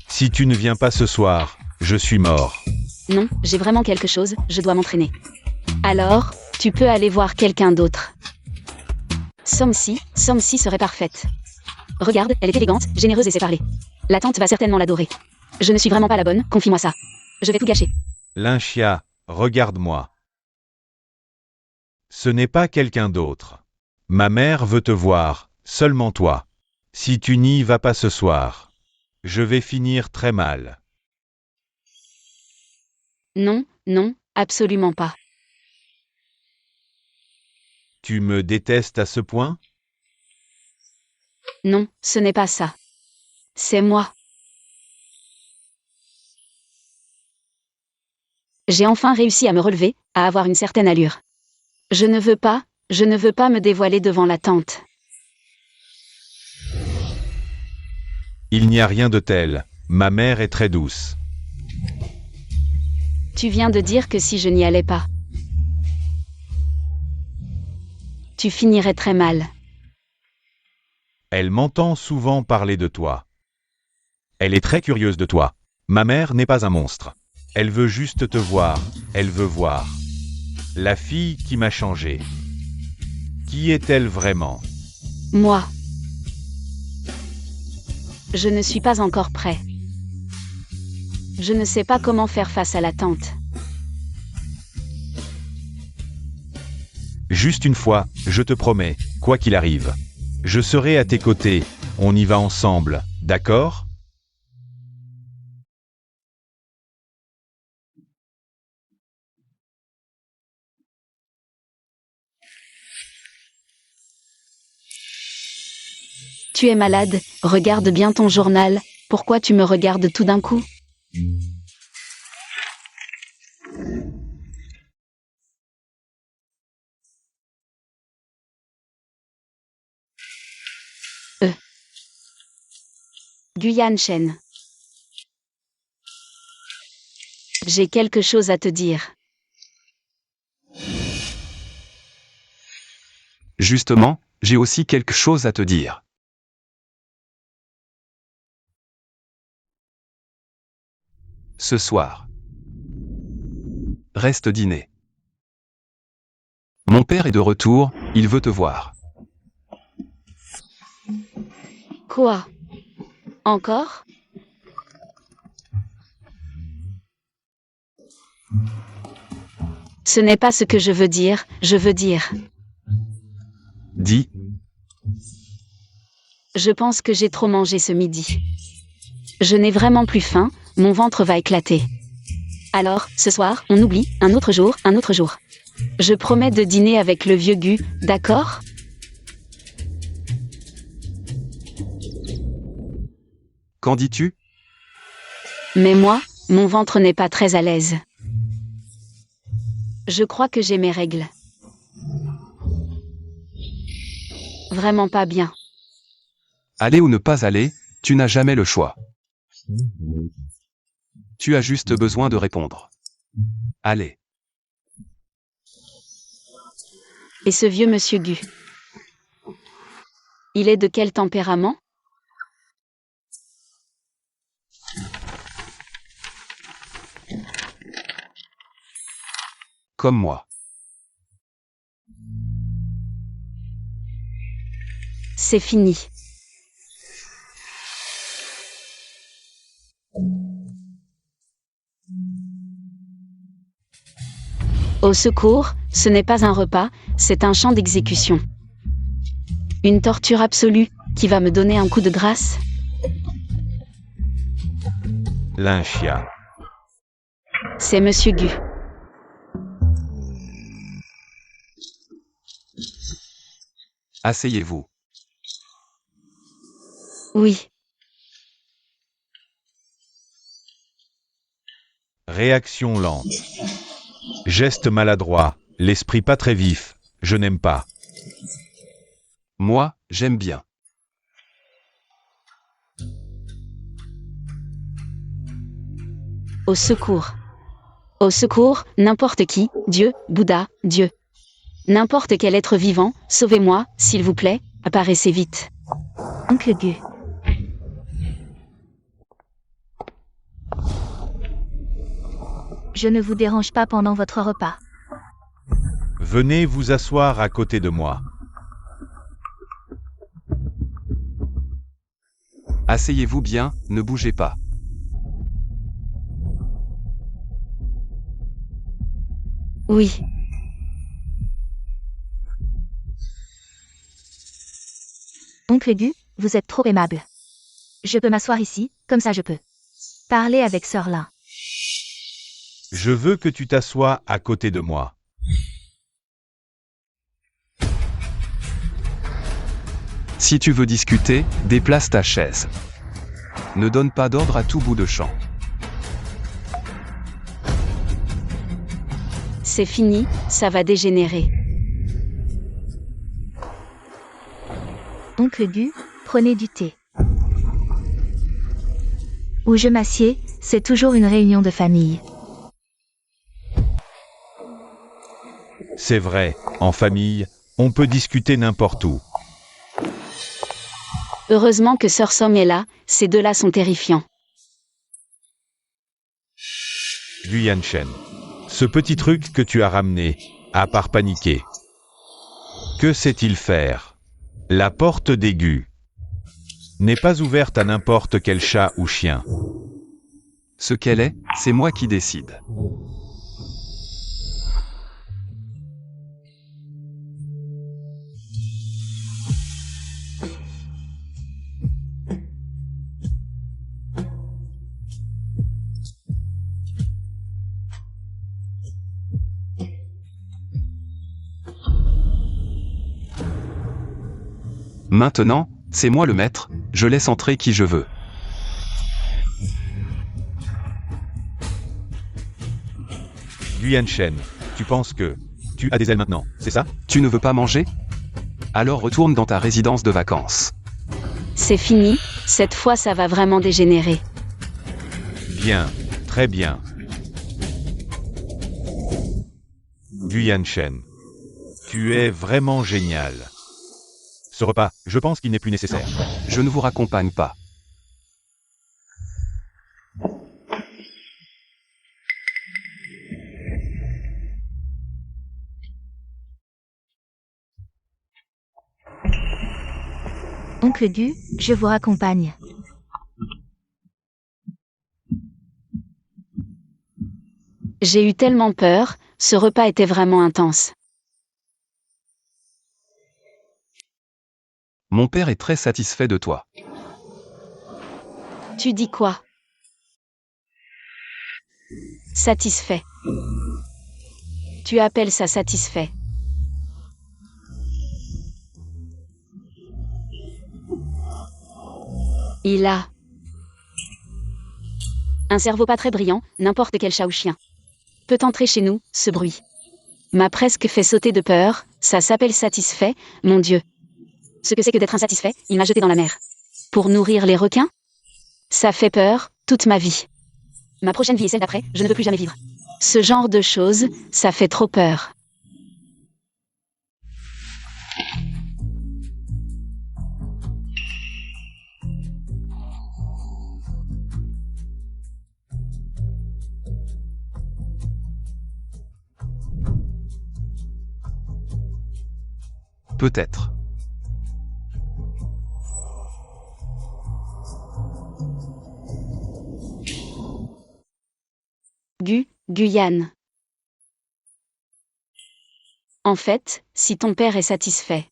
Si tu ne viens pas ce soir, je suis mort. Non, j'ai vraiment quelque chose, je dois m'entraîner. Alors, tu peux aller voir quelqu'un d'autre. Somsi serait parfaite. Regarde, elle est élégante, généreuse et sait parler. La tante va certainement l'adorer. Je ne suis vraiment pas la bonne, confie-moi ça. Je vais tout gâcher. Lynchia, regarde-moi. Ce n'est pas quelqu'un d'autre. Ma mère veut te voir, seulement toi. Si tu n'y vas pas ce soir, je vais finir très mal. Non, non, absolument pas. Tu me détestes à ce point? Non, ce n'est pas ça. C'est moi. J'ai enfin réussi à me relever, à avoir une certaine allure. Je ne veux pas me dévoiler devant la tante. Il n'y a rien de tel. Ma mère est très douce. Tu viens de dire que si je n'y allais pas, tu finirais très mal. Elle m'entend souvent parler de toi. Elle est très curieuse de toi. Ma mère n'est pas un monstre. Elle veut juste te voir. Elle veut voir. La fille qui m'a changé. Qui est-elle vraiment? Moi. Je ne suis pas encore prêt. Je ne sais pas comment faire face à la tante. Juste une fois, je te promets, quoi qu'il arrive. Je serai à tes côtés. On y va ensemble, d'accord? Tu es malade, regarde bien ton journal, pourquoi tu me regardes tout d'un coup? Guyane Shen. J'ai quelque chose à te dire. Justement, j'ai aussi quelque chose à te dire. Ce soir. Reste dîner. Mon père est de retour, il veut te voir. Quoi? Encore? Ce n'est pas ce que je veux dire, je veux dire. Dis, Je pense que j'ai trop mangé ce midi. Je n'ai vraiment plus faim, mon ventre va éclater. Alors, ce soir, on oublie, un autre jour, un autre jour. Je promets de dîner avec le vieux Gu, d'accord? qu'en dis-tu? Mais moi, mon ventre n'est pas très à l'aise. Je crois que j'ai mes règles. Vraiment pas bien. Aller ou ne pas aller, tu n'as jamais le choix. Tu as juste besoin de répondre. Allez. Et ce vieux monsieur Gu. Il est de quel tempérament? Comme moi. C'est fini. Au secours, ce n'est pas un repas, c'est un champ d'exécution. Une torture absolue, qui va me donner un coup de grâce? Lynchia. C'est monsieur Gu. Asseyez-vous. Oui, Réaction lente. Geste maladroit. L'esprit pas très vif. Je n'aime pas. Moi, j'aime bien. au secours. Au secours, n'importe qui, Dieu, Bouddha, Dieu. N'importe quel être vivant, sauvez-moi, s'il vous plaît, apparaissez vite. Oncle Gu. Je ne vous dérange pas pendant votre repas. Venez vous asseoir à côté de moi. Asseyez-vous bien, ne bougez pas. Oui. Oncle Gu, vous êtes trop aimable. Je peux m'asseoir ici, comme ça je peux parler avec Sœur Lin. Je veux que tu t'assoies à côté de moi. Si tu veux discuter, déplace ta chaise. Ne donne pas d'ordre à tout bout de champ. C'est fini, ça va dégénérer. Oncle Gu, prenez du thé. Où je m'assieds, c'est toujours une réunion de famille. C'est vrai, en famille, on peut discuter n'importe où. Heureusement que Sœur Somme est là, ces deux-là sont terrifiants. Guyan Shen. Ce petit truc que tu as ramené, à part paniquer. Que sait-il faire? La porte d'aigu n'est pas ouverte à n'importe quel chat ou chien. Ce qu'elle est, c'est moi qui décide. Maintenant, c'est moi le maître, je laisse entrer qui je veux. Guyan Shen, tu penses que tu as des ailes maintenant, c'est ça? Tu ne veux pas manger? Alors retourne dans ta résidence de vacances. C'est fini, cette fois ça va vraiment dégénérer. Bien, très bien. Guyan Shen, tu es vraiment génial. Ce repas, je pense qu'il n'est plus nécessaire. Je ne vous raccompagne pas. Oncle Gu, je vous raccompagne. J'ai eu tellement peur, ce repas était vraiment intense. Mon père est très satisfait de toi. Tu dis quoi? Satisfait. Tu appelles ça satisfait? Il a un cerveau pas très brillant, n'importe quel chat ou chien peut entrer chez nous, ce bruit m'a presque fait sauter de peur, ça s'appelle satisfait, mon Dieu. Ce que c'est que d'être insatisfait, il m'a jeté dans la mer. Pour nourrir les requins? Ça fait peur, toute ma vie. Ma prochaine vie et celle d'après, je ne veux plus jamais vivre. Ce genre de choses, ça fait trop peur. Peut-être. Guyane. En fait, si ton père est satisfait.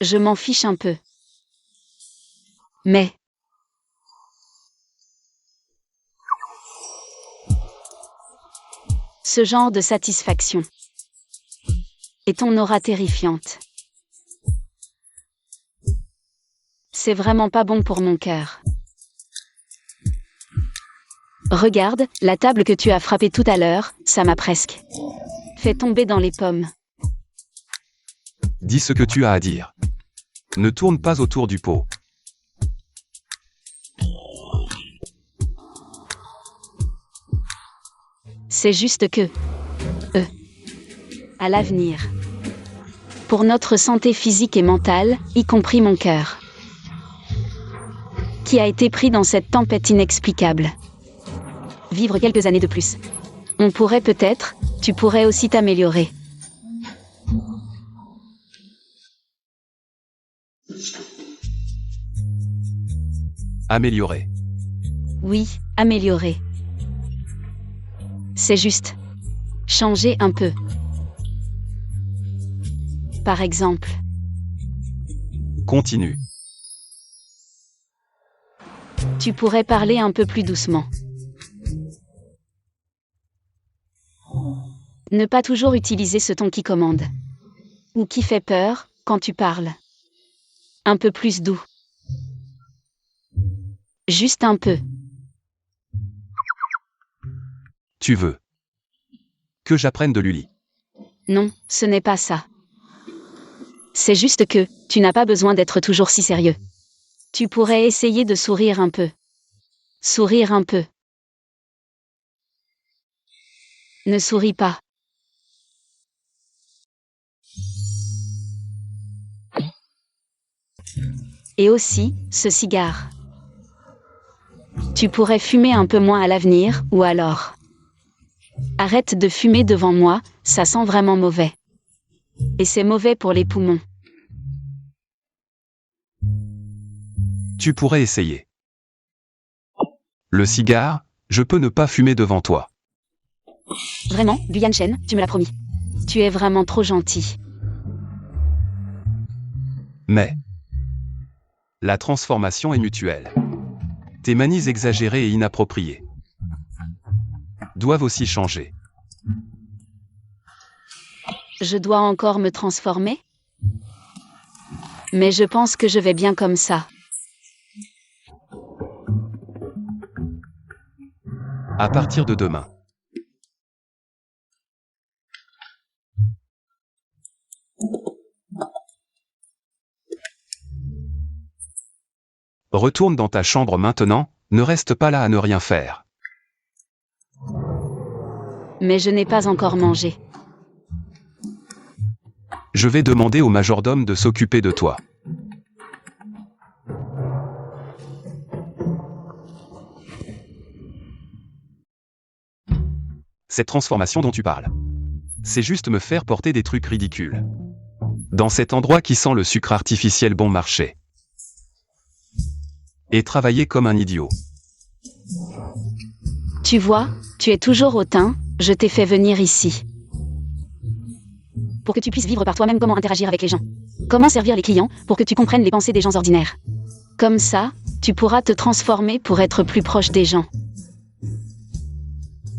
Je m'en fiche un peu. Mais. Ce genre de satisfaction. Et ton aura terrifiante. C'est vraiment pas bon pour mon cœur. Regarde, la table que tu as frappée tout à l'heure, ça m'a presque fait tomber dans les pommes. Dis ce que tu as à dire. Ne tourne pas autour du pot. C'est juste que... à l'avenir. Pour notre santé physique et mentale, y compris mon cœur. Qui a été pris dans cette tempête inexplicable. Vivre quelques années de plus. On pourrait peut-être, tu pourrais aussi t'améliorer. Améliorer. Oui, améliorer. C'est juste. Changer un peu. Par exemple. Continue. Tu pourrais parler un peu plus doucement. Ne pas toujours utiliser ce ton qui commande. Ou qui fait peur, quand tu parles. Un peu plus doux. Juste un peu. Tu veux que j'apprenne de Luli? Non, ce n'est pas ça. C'est juste que, tu n'as pas besoin d'être toujours si sérieux. Tu pourrais essayer de sourire un peu. Sourire un peu. Ne souris pas. Et aussi, ce cigare. Tu pourrais fumer un peu moins à l'avenir, ou alors... Arrête de fumer devant moi, ça sent vraiment mauvais. Et c'est mauvais pour les poumons. Tu pourrais essayer. Le cigare, je peux ne pas fumer devant toi. Vraiment, Guyane Chen, tu me l'as promis. Tu es vraiment trop gentil. Mais... la transformation est mutuelle. Tes manies exagérées et inappropriées doivent aussi changer. Je dois encore me transformer? Mais je pense que je vais bien comme ça. À partir de demain. Retourne dans ta chambre maintenant, ne reste pas là à ne rien faire. Mais je n'ai pas encore mangé. Je vais demander au majordome de s'occuper de toi. Cette transformation dont tu parles, c'est juste me faire porter des trucs ridicules. Dans cet endroit qui sent le sucre artificiel bon marché. Et travailler comme un idiot. Tu vois, tu es toujours hautain, je t'ai fait venir ici. Pour que tu puisses vivre par toi-même comment interagir avec les gens. Comment servir les clients, pour que tu comprennes les pensées des gens ordinaires. Comme ça, tu pourras te transformer pour être plus proche des gens.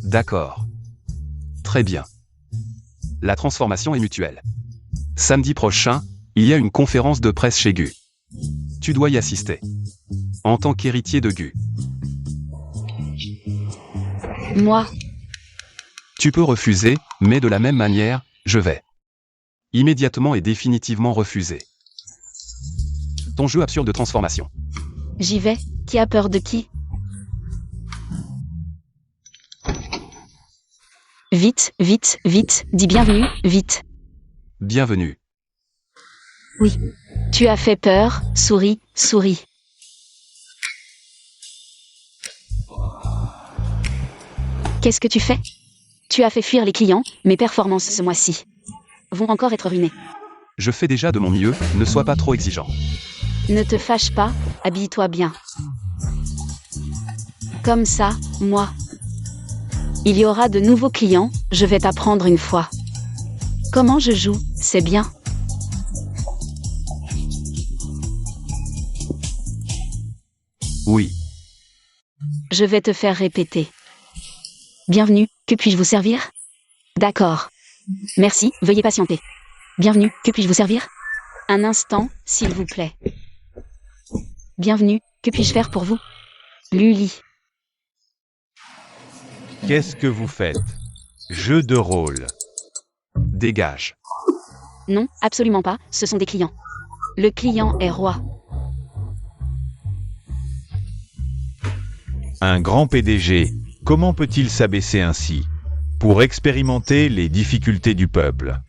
D'accord. Très bien. La transformation est mutuelle. Samedi prochain, il y a une conférence de presse chez Gu. Tu dois y assister. En tant qu'héritier de Gu. Moi, Tu peux refuser, mais de la même manière, je vais immédiatement et définitivement refuser ton jeu absurde de transformation. j'y vais. Qui a peur de qui? Vite, vite, vite, dis bienvenue, vite. Bienvenue. Oui. Tu as fait peur, souris, souris. Qu'est-ce que tu fais? Tu as fait fuir les clients, mes performances ce mois-ci vont encore être ruinées. Je fais déjà de mon mieux, ne sois pas trop exigeant. Ne te fâche pas, habille-toi bien. Comme ça, moi. Il y aura de nouveaux clients, je vais t'apprendre une fois. Comment je joue, c'est bien. Oui. Je vais te faire répéter. Bienvenue, que puis-je vous servir? D'accord. Merci, veuillez patienter. Bienvenue, que puis-je vous servir? Un instant, s'il vous plaît. Bienvenue, que puis-je faire pour vous? Luli. Qu'est-ce que vous faites? Jeu de rôle. Dégage. Non, absolument pas, ce sont des clients. Le client est roi. Un grand PDG, comment peut-il s'abaisser ainsi? Pour expérimenter les difficultés du peuple.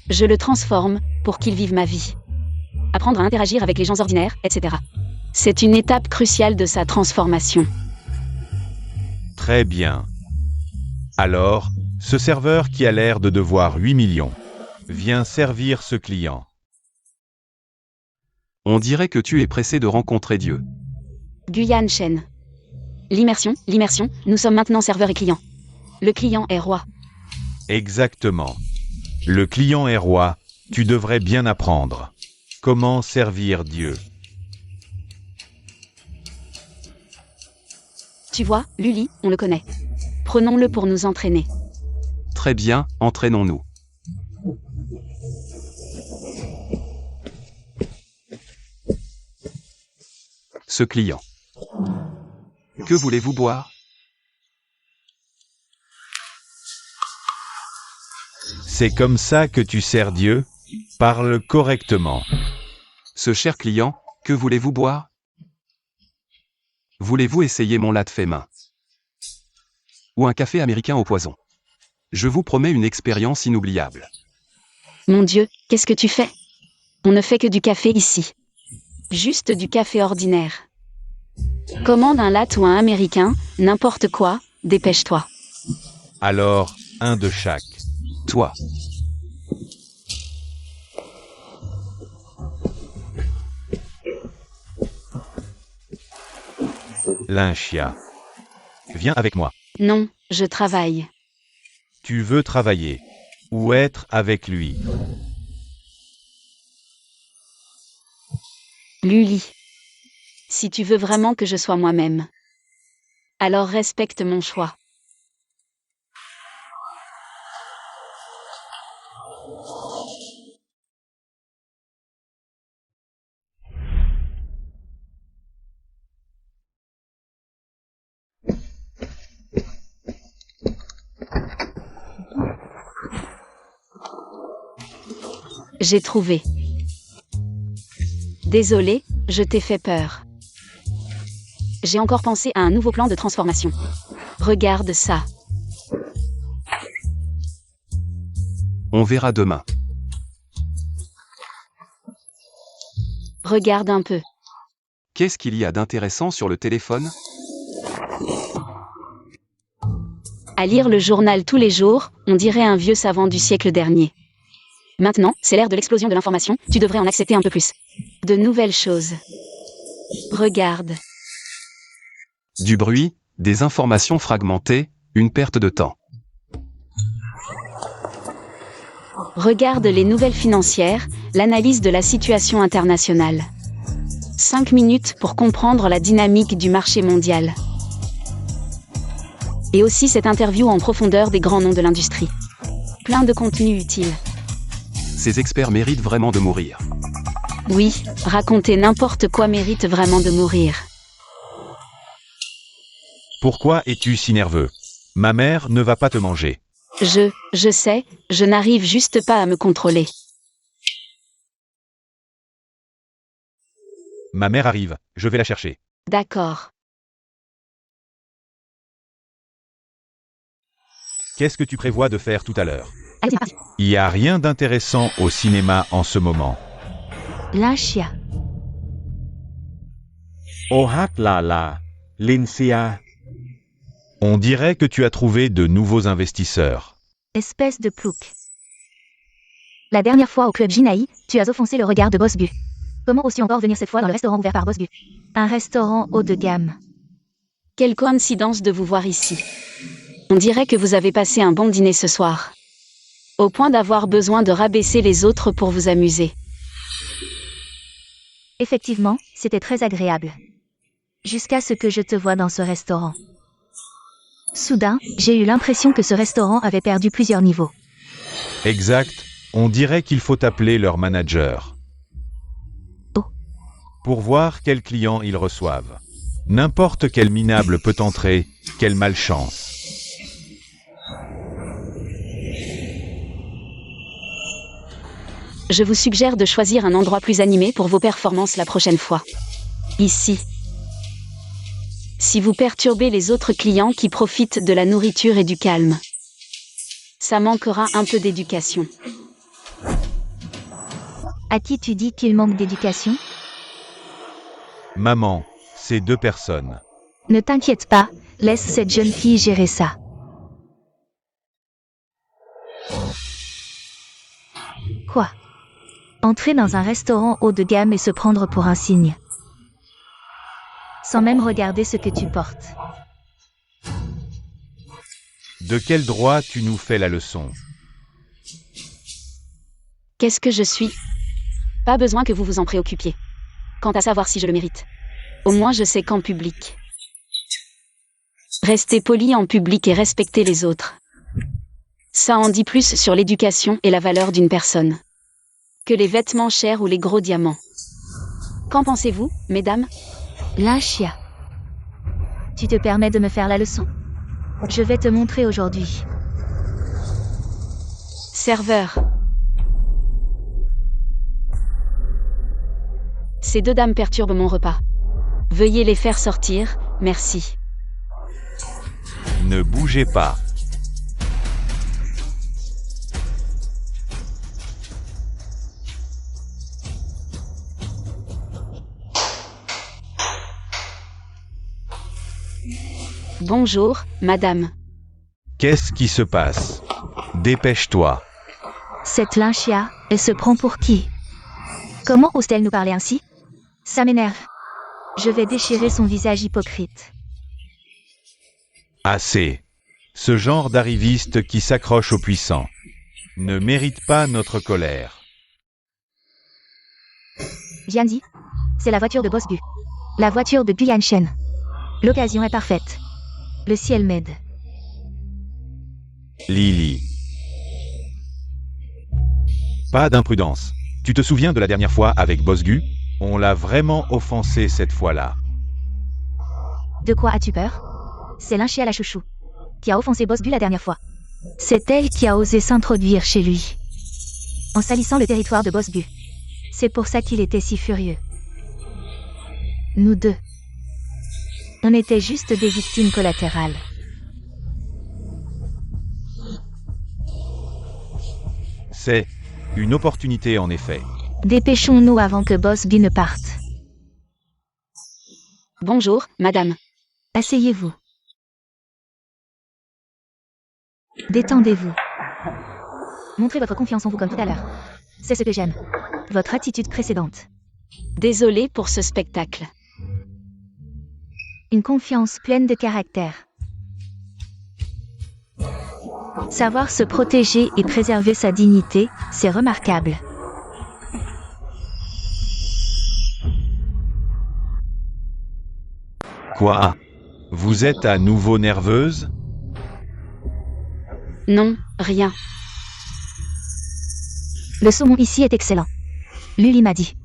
Je le transforme pour qu'il vive ma vie. Apprendre à interagir avec les gens ordinaires, etc. C'est une étape cruciale de sa transformation. Très bien. Alors, ce serveur qui a l'air de devoir 8 millions, vient servir ce client. On dirait que tu es pressé de rencontrer Dieu. Guyane Chen. L'immersion, nous sommes maintenant serveurs et clients. Le client est roi. Exactement. Le client est roi, tu devrais bien apprendre. Comment servir Dieu? Tu vois, Luli, on le connaît. Prenons-le pour nous entraîner. Très bien, entraînons-nous. Ce client. Que voulez-vous boire? C'est comme ça que tu sers Dieu? Parle correctement. Ce cher client, que voulez-vous boire? Voulez-vous essayer mon latte fait main? Ou un café américain au poison? Je vous promets une expérience inoubliable. Mon Dieu, qu'est-ce que tu fais? On ne fait que du café ici. Juste du café ordinaire. Commande un latte ou un américain, n'importe quoi, dépêche-toi. Alors, un de chaque. Toi. Lynchia. Viens avec moi. Non, je travaille. Tu veux travailler. Ou être avec lui. Luli. Si tu veux vraiment que je sois moi-même, alors respecte mon choix. J'ai trouvé. Désolé, je t'ai fait peur. J'ai encore pensé à un nouveau plan de transformation. Regarde ça. On verra demain. Regarde un peu. Qu'est-ce qu'il y a d'intéressant sur le téléphone? À lire le journal tous les jours, on dirait un vieux savant du siècle dernier. Maintenant, c'est l'ère de l'explosion de l'information, tu devrais en accepter un peu plus. De nouvelles choses. Regarde. Du bruit, des informations fragmentées, une perte de temps. Regarde les nouvelles financières, l'analyse de la situation internationale. 5 minutes pour comprendre la dynamique du marché mondial. Et aussi cette interview en profondeur des grands noms de l'industrie. Plein de contenu utile. Ces experts méritent vraiment de mourir. Oui, raconter n'importe quoi mérite vraiment de mourir. Pourquoi es-tu si nerveux? Ma mère ne va pas te manger. Je sais, je n'arrive juste pas à me contrôler. Ma mère arrive, je vais la chercher. D'accord. Qu'est-ce que tu prévois de faire tout à l'heure? Allez, c'est parti. Il n'y a rien d'intéressant au cinéma en ce moment. Lynchia. Ohat la la, Linsia. On dirait que tu as trouvé de nouveaux investisseurs. Espèce de plouc. La dernière fois au club Jinaï, tu as offensé le regard de Boss Bu. Comment oses-tu encore venir cette fois dans le restaurant ouvert par Boss Bu? Un restaurant haut de gamme. Quelle coïncidence de vous voir ici. On dirait que vous avez passé un bon dîner ce soir. Au point d'avoir besoin de rabaisser les autres pour vous amuser. Effectivement, c'était très agréable. Jusqu'à ce que je te voie dans ce restaurant. Soudain, j'ai eu l'impression que ce restaurant avait perdu plusieurs niveaux. Exact, on dirait qu'il faut appeler leur manager. Oh. Pour voir quels clients ils reçoivent. N'importe quel minable peut entrer, quelle malchance. Je vous suggère de choisir un endroit plus animé pour vos performances la prochaine fois. Ici. Si vous perturbez les autres clients qui profitent de la nourriture et du calme, ça manquera un peu d'éducation. À qui tu dis qu'il manque d'éducation? Maman, c'est 2 personnes. Ne t'inquiète pas, laisse cette jeune fille gérer ça. Quoi? Entrer dans un restaurant haut de gamme et se prendre pour un cygne. Sans même regarder ce que tu portes. De quel droit tu nous fais la leçon? Qu'est-ce que je suis? Pas besoin que vous vous en préoccupiez. Quant à savoir si je le mérite. Au moins je sais qu'en public. Restez poli en public et respectez les autres. Ça en dit plus sur l'éducation et la valeur d'une personne. Que les vêtements chers ou les gros diamants. Qu'en pensez-vous, mesdames? Lynchia. Tu te permets de me faire la leçon? Je vais te montrer aujourd'hui. Serveur. Ces 2 dames perturbent mon repas. Veuillez les faire sortir, merci. Ne bougez pas. Bonjour, madame. Qu'est-ce qui se passe? Dépêche-toi. Cette Lynchia, elle se prend pour qui? Comment ose-t-elle nous parler ainsi? Ça m'énerve. Je vais déchirer son visage hypocrite. Assez. Ce genre d'arriviste qui s'accroche aux puissants ne mérite pas notre colère. Jianzi, c'est la voiture de Boss Bu. La voiture de Guyan Shen. L'occasion est parfaite. Le ciel m'aide. Lily. Pas d'imprudence. Tu te souviens de la dernière fois avec Boss Gu? On l'a vraiment offensé cette fois-là. De quoi as-tu peur? C'est Lynchia la chouchou qui a offensé Boss Bu la dernière fois. C'est elle qui a osé s'introduire chez lui. En salissant le territoire de Boss Bu. C'est pour ça qu'il était si furieux. Nous deux. On était juste des victimes collatérales. C'est une opportunité en effet. Dépêchons-nous avant que Boss Bu ne parte. Bonjour, madame. Asseyez-vous. Détendez-vous. Montrez votre confiance en vous comme tout à l'heure. C'est ce que j'aime. Votre attitude précédente. Désolée pour ce spectacle. Une confiance pleine de caractère. Savoir se protéger et préserver sa dignité, c'est remarquable. Quoi? Vous êtes à nouveau nerveuse? Non, rien. Le saumon ici est excellent. Luli m'a dit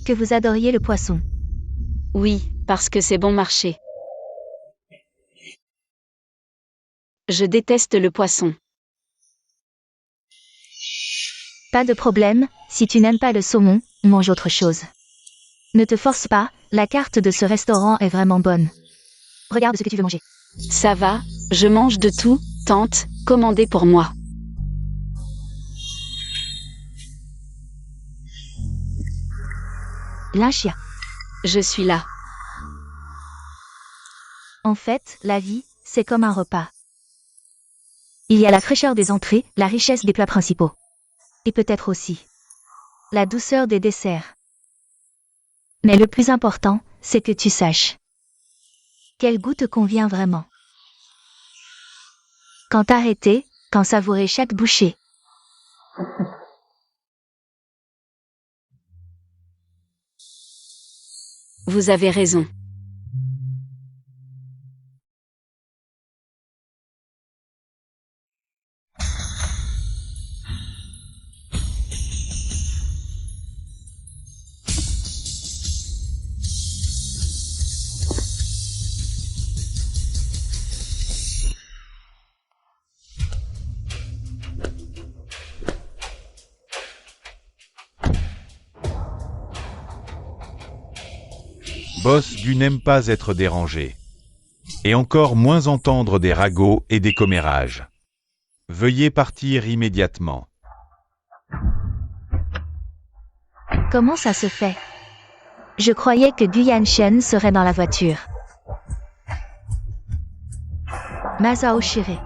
que vous adoriez le poisson. Oui, parce que c'est bon marché. Je déteste le poisson. Pas de problème, si tu n'aimes pas le saumon, mange autre chose. Ne te force pas, la carte de ce restaurant est vraiment bonne. Regarde ce que tu veux manger. Ça va, je mange de tout, tante, commandez pour moi. Lynchia. Je suis là. En fait, la vie, c'est comme un repas. Il y a la fraîcheur des entrées, la richesse des plats principaux. Et peut-être aussi la douceur des desserts. Mais le plus important, c'est que tu saches quel goût te convient vraiment. Quand arrêter, quand savourer chaque bouchée. Vous avez raison. Boss Gu n'aime pas être dérangé. Et encore moins entendre des ragots et des commérages. Veuillez partir immédiatement. Comment ça se fait? Je croyais que Gu Yanshen serait dans la voiture. Masao Shiré.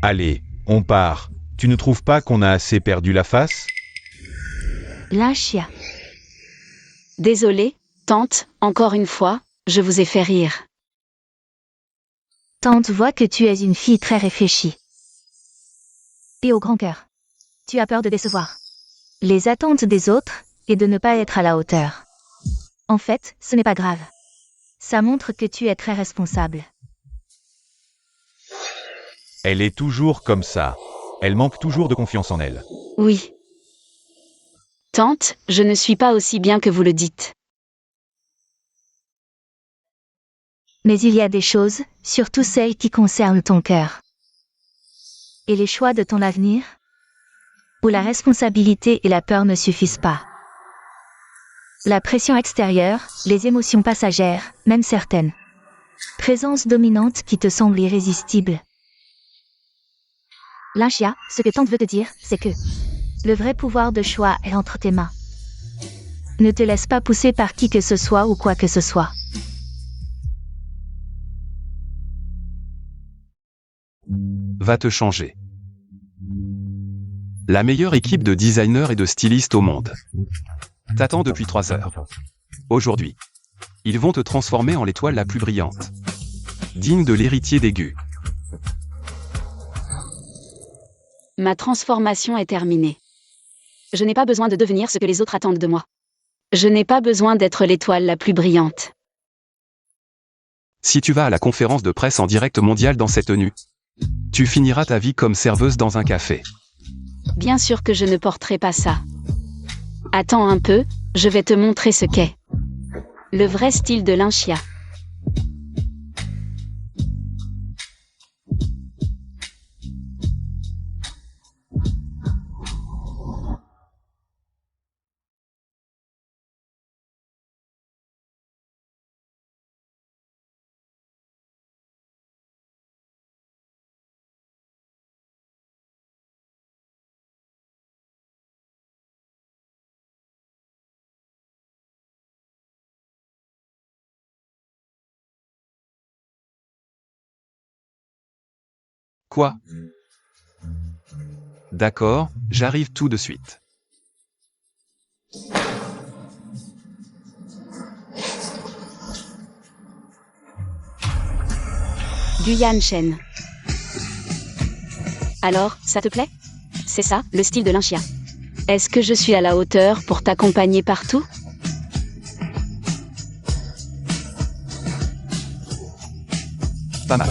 Allez, on part. Tu ne trouves pas qu'on a assez perdu la face? Linxia. Désolée, tante, encore une fois, je vous ai fait rire. Tante voit que tu es une fille très réfléchie. Et au grand cœur. Tu as peur de décevoir les attentes des autres, et de ne pas être à la hauteur. En fait, ce n'est pas grave. Ça montre que tu es très responsable. Elle est toujours comme ça. Elle manque toujours de confiance en elle. Oui. Tante, je ne suis pas aussi bien que vous le dites. Mais il y a des choses, surtout celles qui concernent ton cœur. Et les choix de ton avenir, où la responsabilité et la peur ne suffisent pas. La pression extérieure, les émotions passagères, même certaines présences dominantes qui te semblent irrésistibles. Linxia, ce que tante veut te dire, c'est que le vrai pouvoir de choix est entre tes mains. Ne te laisse pas pousser par qui que ce soit ou quoi que ce soit. Va te changer. La meilleure équipe de designers et de stylistes au monde t'attend depuis 3 heures. Aujourd'hui, ils vont te transformer en l'étoile la plus brillante, digne de l'héritier des Gu. Ma transformation est terminée. Je n'ai pas besoin de devenir ce que les autres attendent de moi. Je n'ai pas besoin d'être l'étoile la plus brillante. Si tu vas à la conférence de presse en direct mondial dans cette tenue, tu finiras ta vie comme serveuse dans un café. Bien sûr que je ne porterai pas ça. Attends un peu, je vais te montrer ce qu'est le vrai style de Linxia. Quoi? D'accord, j'arrive tout de suite. Gu Yanshen. Alors, ça te plaît? C'est ça, le style de Linxia. Est-ce que je suis à la hauteur pour t'accompagner partout? Pas mal.